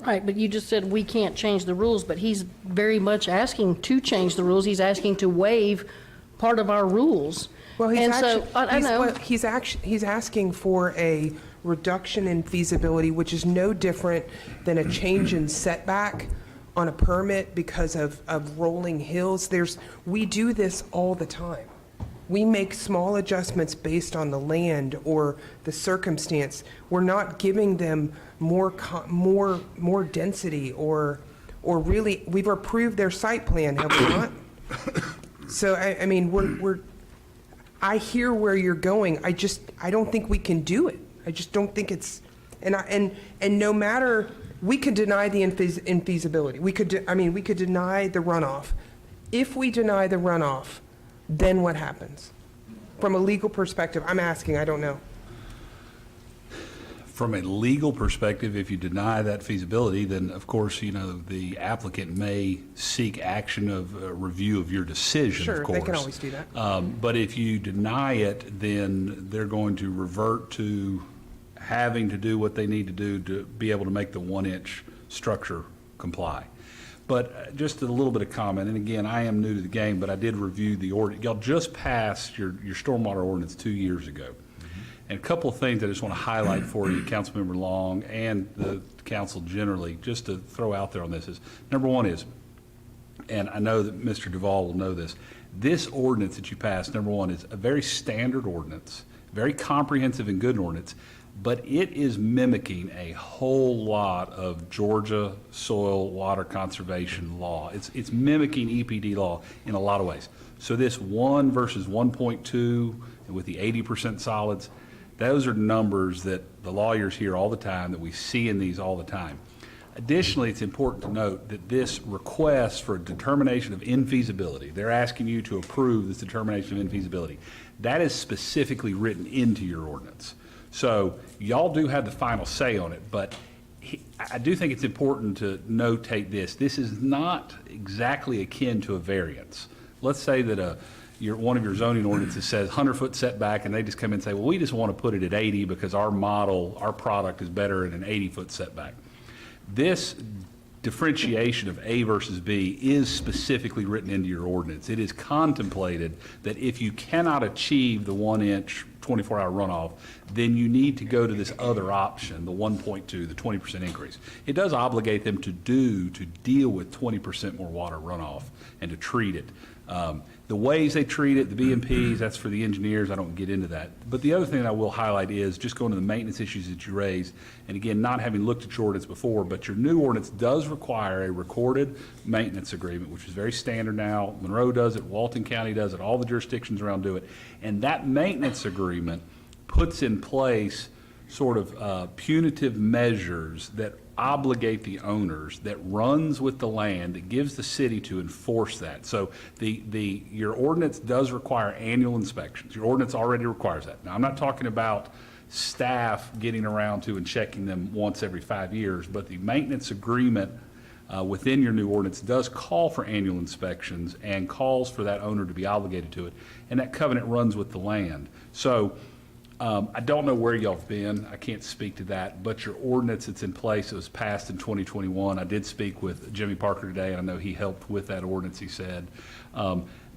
Right, but you just said we can't change the rules, but he's very much asking to change the rules. He's asking to waive part of our rules. Well, he's actually, he's asking for a reduction in feasibility, which is no different than a change in setback on a permit because of rolling hills. We do this all the time. We make small adjustments based on the land or the circumstance. We're not giving them more density or really, we've approved their site plan, have we not? So, I mean, I hear where you're going. I don't think we can do it. I just don't think it's, and no matter, we could deny the infeasibility. We could deny the runoff. If we deny the runoff, then what happens? From a legal perspective, I'm asking, I don't know. From a legal perspective, if you deny that feasibility, then of course, you know, the applicant may seek action of review of your decision, Sure, of course. they can always do that. But if you deny it, then they're going to revert to having to do what they need to do to be able to make the 1-inch structure comply. But just a little bit of comment, and again, I am new to the game, but I did review the ordinance. Y'all just passed your stormwater ordinance 2 years ago. And a couple of things I just want to highlight for you, Councilmember Long and the council generally, just to throw out there on this is, number one is, and I know that Mr. Duval will know this ordinance that you passed, number one, is a very standard ordinance, very comprehensive and good ordinance, but it is mimicking a whole lot of Georgia soil water conservation law. It's mimicking EPD law in a lot of ways. So this 1 versus 1.2 with the 80% solids, those are numbers that the lawyers hear all the time, that we see in these all the time. Additionally, it's important to note that this request for a determination of infeasibility, they're asking you to approve this determination of infeasibility, that is specifically written into your ordinance. So y'all do have the final say on it, but I do think it's important to notate this. This is not exactly akin to a variance. Let's say that one of your zoning ordinances says 100-foot setback, and they just come in and say, well, we just want to put it at 80 because our model, our product is better at an 80-foot setback. This differentiation of A versus B is specifically written into your ordinance. It is contemplated that if you cannot achieve the 1-inch 24-hour runoff, then you need to go to this other option, the 1.2, the 20% increase. It does obligate them to deal with 20% more water runoff and to treat it. The ways they treat it, the BMPs, that's for the engineers. I don't get into that. But the other thing I will highlight is just going to the maintenance issues that you raised. And again, not having looked at your ordinance before, but your new ordinance does require a recorded maintenance agreement, which is very standard now. Monroe does it, Walton County does it, all the jurisdictions around do it. And that maintenance agreement puts in place sort of punitive measures that obligate the owners, that runs with the land, that gives the city to enforce that. So your ordinance does require annual inspections. Your ordinance already requires that. Now, I'm not talking about staff getting around to and checking them once every 5 years, but the maintenance agreement within your new ordinance does call for annual inspections and calls for that owner to be obligated to it. And that covenant runs with the land. So I don't know where y'all have been. I can't speak to that. But your ordinance that's in place, it was passed in 2021. I did speak with Jimmy Parker today, and I know he helped with that ordinance, he said.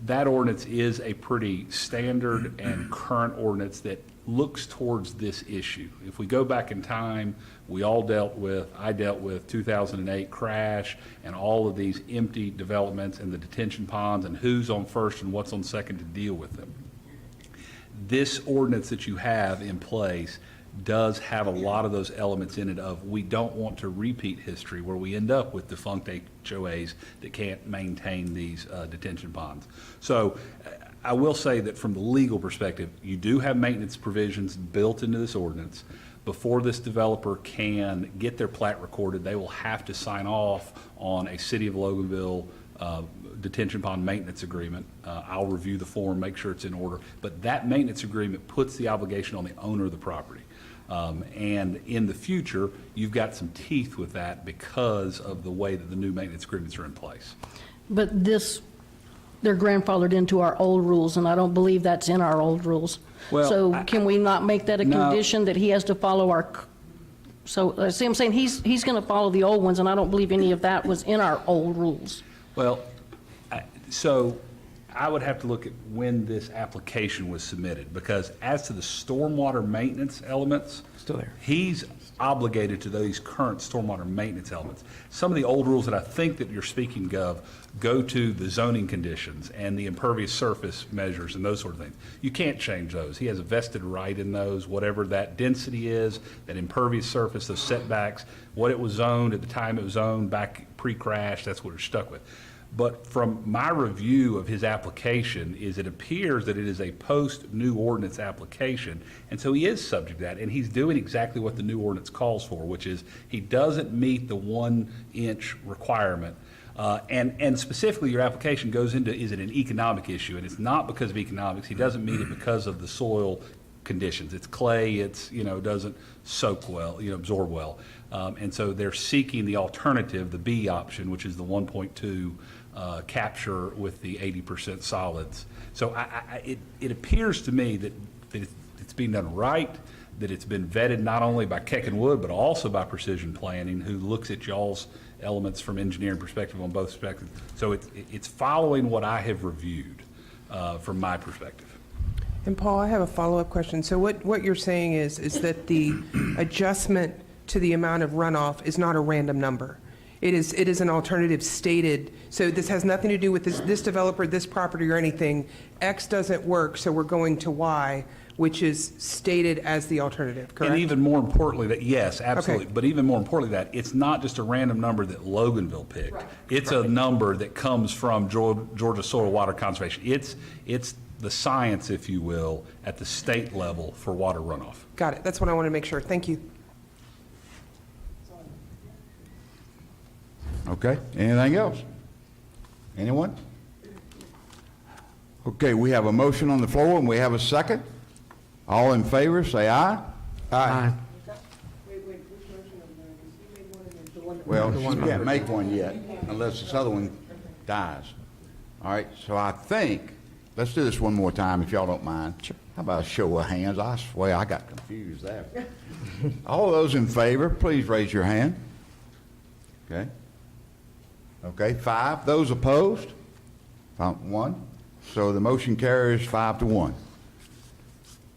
That ordinance is a pretty standard and current ordinance that looks towards this issue. If we go back in time, I dealt with 2008 crash and all of these empty developments and the detention ponds and who's on first and what's on second to deal with them. This ordinance that you have in place does have a lot of those elements in it of we don't want to repeat history where we end up with defunct HOAs that can't maintain these detention ponds. So I will say that from the legal perspective, you do have maintenance provisions built into this ordinance. Before this developer can get their plat recorded, they will have to sign off on a City of Loganville detention pond maintenance agreement. I'll review the form, make sure it's in order, but that maintenance agreement puts the obligation on the owner of the property. And in the future, you've got some teeth with that because of the way that the new maintenance agreements are in place. But they're grandfathered into our old rules, and I don't believe that's in our old rules. Well, So can we not make that a condition that he has to follow our, so see, I'm saying he's going to follow the old ones, and I don't believe any of that was in our old rules. Well, so I would have to look at when this application was submitted, because as to the stormwater maintenance elements, Still there. he's obligated to those current stormwater maintenance elements. Some of the old rules that I think that you're speaking of go to the zoning conditions and the impervious surface measures and those sort of things. You can't change those. He has a vested right in those, whatever that density is, that impervious surface, those setbacks, what it was zoned at the time it was zoned back pre-crash, that's what we're stuck with. But from my review of his application is it appears that it is a post-new ordinance application, and so he is subject to that, and he's doing exactly what the new ordinance calls for, which is he doesn't meet the 1-inch requirement. And specifically, your application goes into, is it an economic issue? And it's not because of economics. He doesn't meet it because of the soil conditions. It's clay, it's, doesn't soak well, absorb well. And so they're seeking the alternative, the B option, which is the 1.2 capture with the 80% solids. So it appears to me that it's being done right, that it's been vetted not only by Keck and Wood, but also by Precision Planning, who looks at y'all's elements from engineering perspective on both perspectives. So it's following what I have reviewed from my perspective. And Paul, I have a follow-up question. So what you're saying is that the adjustment to the amount of runoff is not a random number. It is an alternative stated, so this has nothing to do with this developer, this property, or anything. X doesn't work, so we're going to Y, which is stated as the alternative, correct? And even more importantly, that, yes, absolutely. Okay. But even more importantly, that it's not just a random number that Loganville picked. It's a number that comes from Georgia Soil Water Conservation. It's the science, if you will, at the state level for water runoff. Got it. That's what I want to make sure. Thank you. Okay, anything else? Anyone? Okay, we have a motion on the floor and we have a second. All in favor, say aye. Aye. Well, she can't make one yet unless this other one dies. All right, so I think, let's do this one more time if y'all don't mind. Sure. How about a show of hands? I swear I got confused there. All those in favor, please raise your hand. Okay. Okay, 5. Those opposed? 1. So the motion carries 5-1.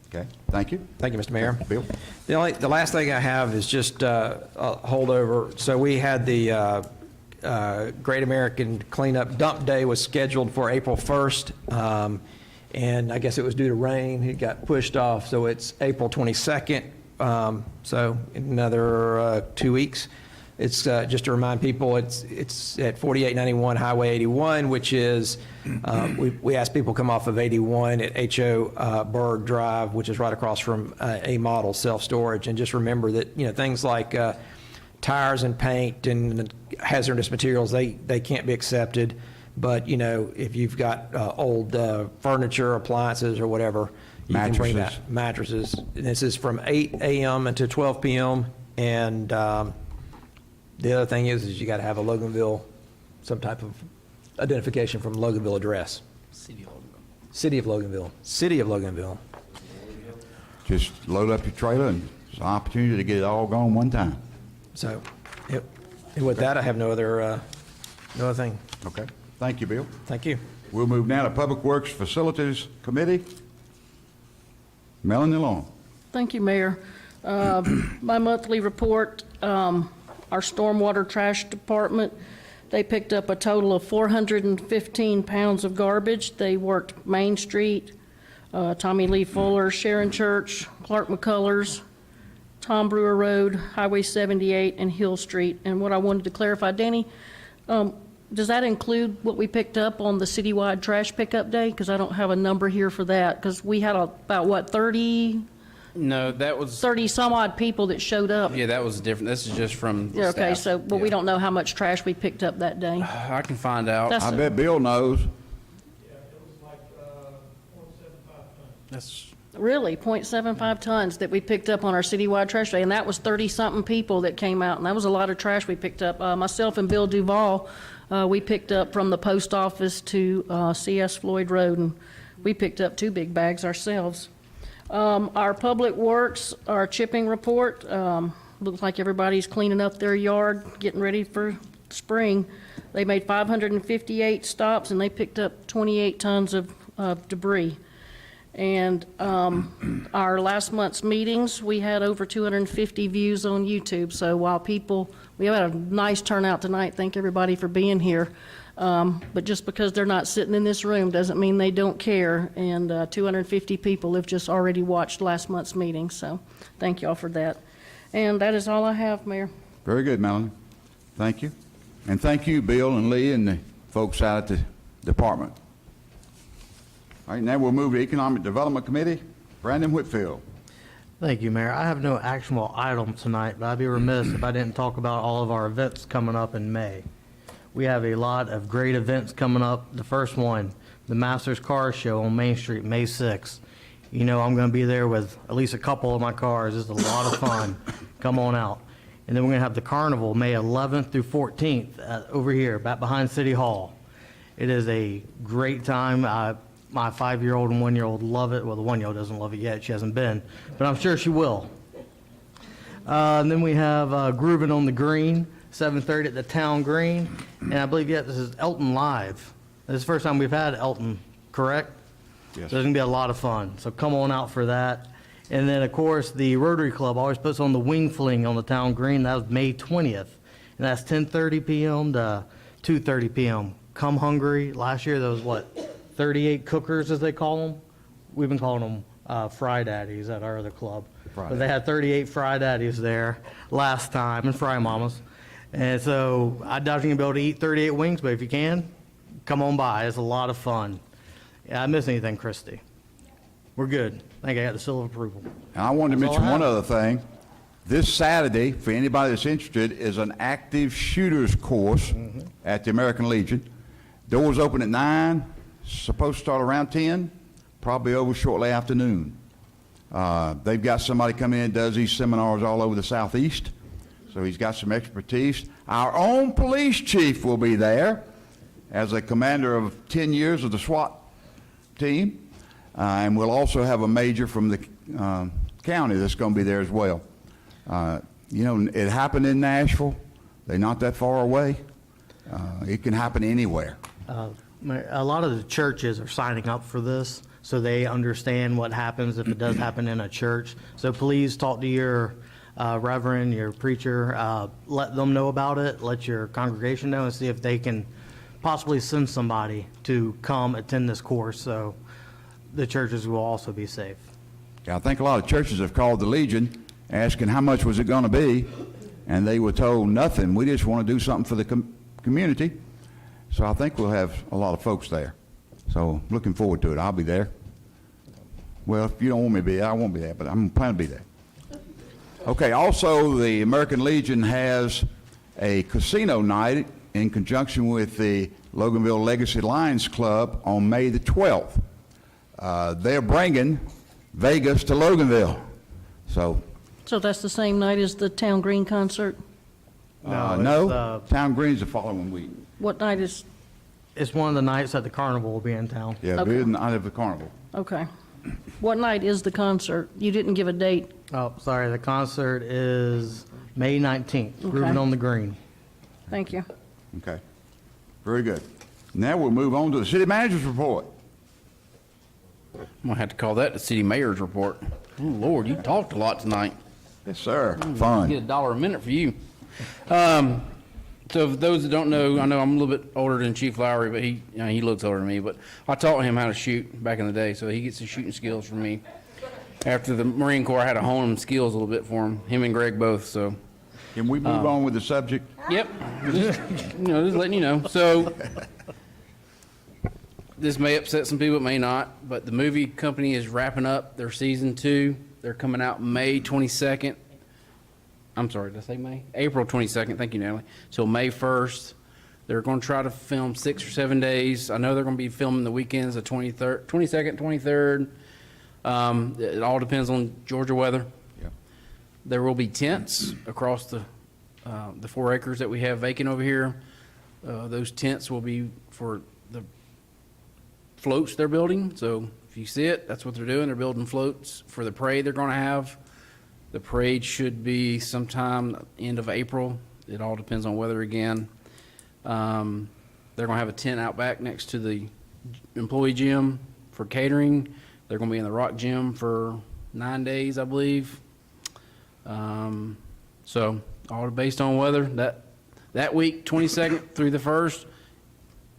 Okay, thank you. Thank you, Mr. Mayor. Bill? The last thing I have is just a holdover. So we had the Great American Cleanup Dump Day was scheduled for April 1st, and I guess it was due to rain. It got pushed off, so it's April 22nd, so in another 2 weeks. It's just to remind people, it's at 4891 Highway 81, which is, we ask people to come off of 81 at H.O. Berg Drive, which is right across from A Model Self-Storage. And just remember that, things like tires and paint and hazardous materials, they can't be accepted. But, if you've got old furniture, appliances, or whatever, you can bring that. Mattresses. And this is from 8 a.m. until 12 p.m. And the other thing is you got to have a Loganville, some type of identification from Loganville address. City of Loganville. City of Loganville. City of Loganville. Just load up your trailer and it's an opportunity to get it all gone one time. So, and with that, I have no other thing. Okay. Thank you, Bill. Thank you. We'll move now to Public Works Facilities Committee. Melanie Long. Thank you, Mayor. My monthly report, our stormwater trash department, they picked up a total of 415 pounds of garbage. They worked Main Street, Tommy Lee Fuller, Sharon Church, Clark McCullers, Tom Brewer Road, Highway 78, and Hill Street. And what I wanted to clarify, Danny, does that include what we picked up on the citywide trash pickup day? Because I don't have a number here for that, because we had about 30 No, that was, some odd people that showed up. yeah, that was different. This is just from the Yeah, okay, staff. so, but we Yeah. don't know how much trash we picked up that day. I can find out. That's- I bet Bill knows. That's, Really, 0.75 tons that we picked up on our citywide trash day, and that was 30-something people that came out, and that was a lot of trash we picked up. Myself and Bill Duval, we picked up from the post office to C.S. Floyd Road, and we picked up 2 big bags ourselves. Our Public Works, our chipping report, looks like everybody's cleaning up their yard, getting ready for spring. They made 558 stops, and they picked up 28 tons of debris. And our last month's meetings, we had over 250 views on YouTube. So while we had a nice turnout tonight, thank everybody for being here. But just because they're not sitting in this room doesn't mean they don't care. And 250 people have just already watched last month's meeting. So thank y'all for that. And that is all I have, Mayor. Very good, Melanie. Thank you. And thank you, Bill and Lee and the folks out at the department. All right, now we'll move to Economic Development Committee. Brandon Whitfield. Thank you, Mayor. I have no actual item tonight, but I'd be remiss if I didn't talk about all of our events coming up in May. We have a lot of great events coming up. The first one, the Masters Car Show on Main Street, May 6th. You know I'm going to be there with at least a couple of my cars. It's a lot of fun. Come on out. And then we're going to have the Carnival, May 11th through 14th, over here, back behind City Hall. It is a great time. My 5-year-old and 1-year-old love it. Well, the 1-year-old doesn't love it yet. She hasn't been, but I'm sure she will. And then we have Groovin' on the Green, 7:30 at the Town Green. And I believe, this is Elton Live. This is the first time we've had Elton, correct? Yes. So there's going to be a lot of fun. So come on out for that. And then, of course, the Rotary Club always puts on the Wing Fling on the Town Green. That was May 20th. And that's 10:30 p.m. to 2:30 p.m. Come hungry. Last year there was, 38 cookers, as they call them? We've been calling them Fry Daddies at our other club. But they had 38 Fry Daddies there last time, and Fry Mamas. And so I doubt you're going to be able to eat 38 wings, but if you can, come on by. It's a lot of fun. Yeah, I miss anything, Christy? We're good. I think I got the seal of approval. And I wanted to That's all mention I one have. other thing. This Saturday, for anybody that's interested, is an active shooters course at the American Legion. Doors open at 9, supposed to start around 10, probably over shortly after noon. They've got somebody coming in that does these seminars all over the Southeast, so he's got some expertise. Our own police chief will be there as a commander of 10 years of the SWAT team, and we'll also have a major from the county that's going to be there as well. It happened in Nashville. They're not that far away. It can happen anywhere. A lot of the churches are signing up for this, so they understand what happens if it does happen in a church. So please talk to your reverend, your preacher, let them know about it, let your congregation know, and see if they can possibly send somebody to come attend this course, so the churches will also be safe. Yeah, I think a lot of churches have called the Legion asking how much was it going to be, and they were told nothing. We just want to do something for the community. So I think we'll have a lot of folks there. So looking forward to it. I'll be there. Well, if you don't want me to be there, I won't be there, but I'm planning to be there. Okay, also the American Legion has a casino night in conjunction with the Loganville Legacy Lions Club on May the 12th. They're bringing Vegas to Loganville. So that's the same night as the Town Green concert? no, Town Green's the following week. What night is, It's one of the nights that the carnival will be in town. Yeah, Okay. we're the night of the carnival. okay. What night is the concert? You didn't give a date. Oh, sorry, the concert is May 19th, Okay. Groovin' on the Green. Thank you. Okay, very good. Now we'll move on to the city manager's report. I'm gonna have to call that the city mayor's report. Oh, Lord, you talked a lot tonight. Yes, sir. Get Fun. $1 a minute for you. So for those that don't know, I know I'm a little bit older than Chief Lowry, but he looks older than me. But I taught him how to shoot back in the day, so he gets his shooting skills from me. After the Marine Corps, I had to hone him skills a little bit for him and Greg both. So Can we move on with the subject? yep, just letting you know. So this may upset some people, it may not, but the movie company is wrapping up their season 2. They're coming out May 22nd. I'm sorry, did I say May? April 22nd, thank you, Natalie. Till May 1st. They're going to try to film 6 or 7 days. I know they're going to be filming the weekends, the 22nd, 23rd. It all depends on Georgia weather. Yeah. There will be tents across the 4 acres that we have vacant over here. Those tents will be for the floats they're building. So if you see it, that's what they're doing. They're building floats for the parade they're going to have. The parade should be sometime end of April. It all depends on weather again. They're going to have a tent out back next to the employee gym for catering. They're going to be in the Rock Gym for 9 days, I believe. So all based on weather. That week, 22nd through the 1st,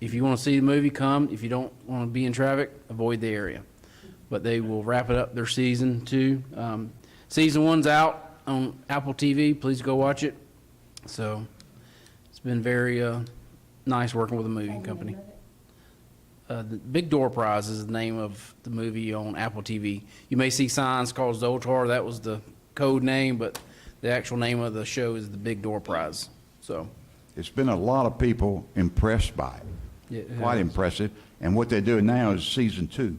if you want to see the movie, come. If you don't want to be in traffic, avoid the area. But they will wrap it up their season 2. Season 1's out on Apple TV. Please go watch it. So it's been very nice working with a movie company. The Big Door Prize is the name of the movie on Apple TV. You may see signs called Zoltar. That was the code name, but the actual name of the show is the Big Door Prize. So It's been a lot of people impressed by it. yeah, it Quite has. impressive. And what they're doing now is season 2.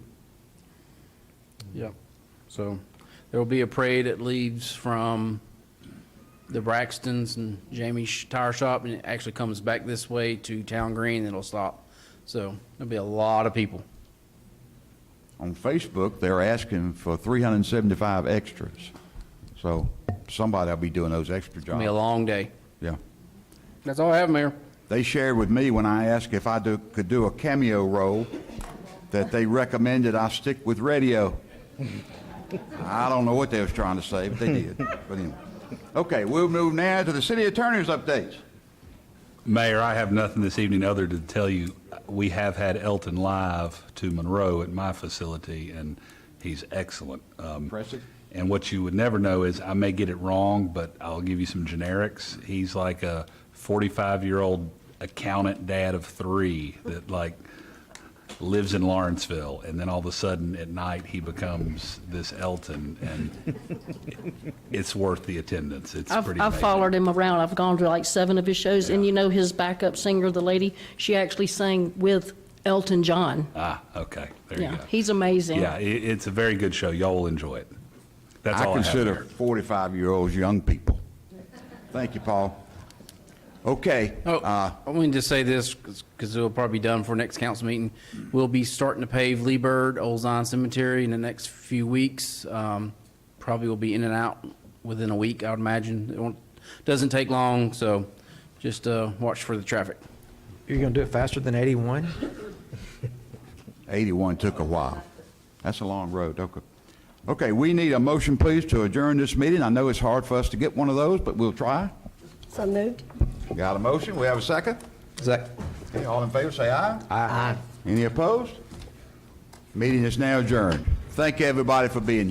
Yeah. So there will be a parade that leaves from the Braxtons and Jamie's Tire Shop, and it actually comes back this way to Town Green, and it'll stop. So there'll be a lot of people. on Facebook, they're asking for 375 extras. So somebody will be doing those extra It'll be a jobs. long day. Yeah. That's all I have, Mayor. They shared with me when I asked if I could do a cameo role, that they recommended I stick with radio. I don't know what they was trying to say, but they did. But anyway. Okay, we'll move now to the city attorney's updates. Mayor, I have nothing this evening other to tell you, we have had Elton live to Monroe at my facility, and he's excellent. Impressive. And what you would never know is, I may get it wrong, but I'll give you some generics. He's like a 45-year-old accountant dad of 3 that like lives in Lawrenceville, and then all of a sudden at night he becomes this Elton, and it's worth the attendance. It's pretty I've amazing. followed him around. I've gone to like 7 of his shows, and you know his backup singer, the lady, she actually sang with Elton John. Ah, okay, there you Yeah, go. he's amazing. Yeah, it's a very good show. Y'all will enjoy it. That's all I have, consider Mayor. 45-year-olds young people. Thank you, Paul. Okay. I want to just say this, because it'll probably be done for next council meeting. We'll be starting to pave Lee Bird, Old Zion Cemetery in the next few weeks. Probably will be in and out within a week, I would imagine. Doesn't take long, so just watch for the traffic. You're going to do it faster than 81? 81 took a while. That's a long road. Okay. Okay, we need a motion, please, to adjourn this meeting. I know it's hard for us to get one of those, but we'll try. So moved. Got a motion? We have a second? Second. Okay, all in favor, say aye. Aye. Any opposed? Meeting is now adjourned. Thank you, everybody, for being here.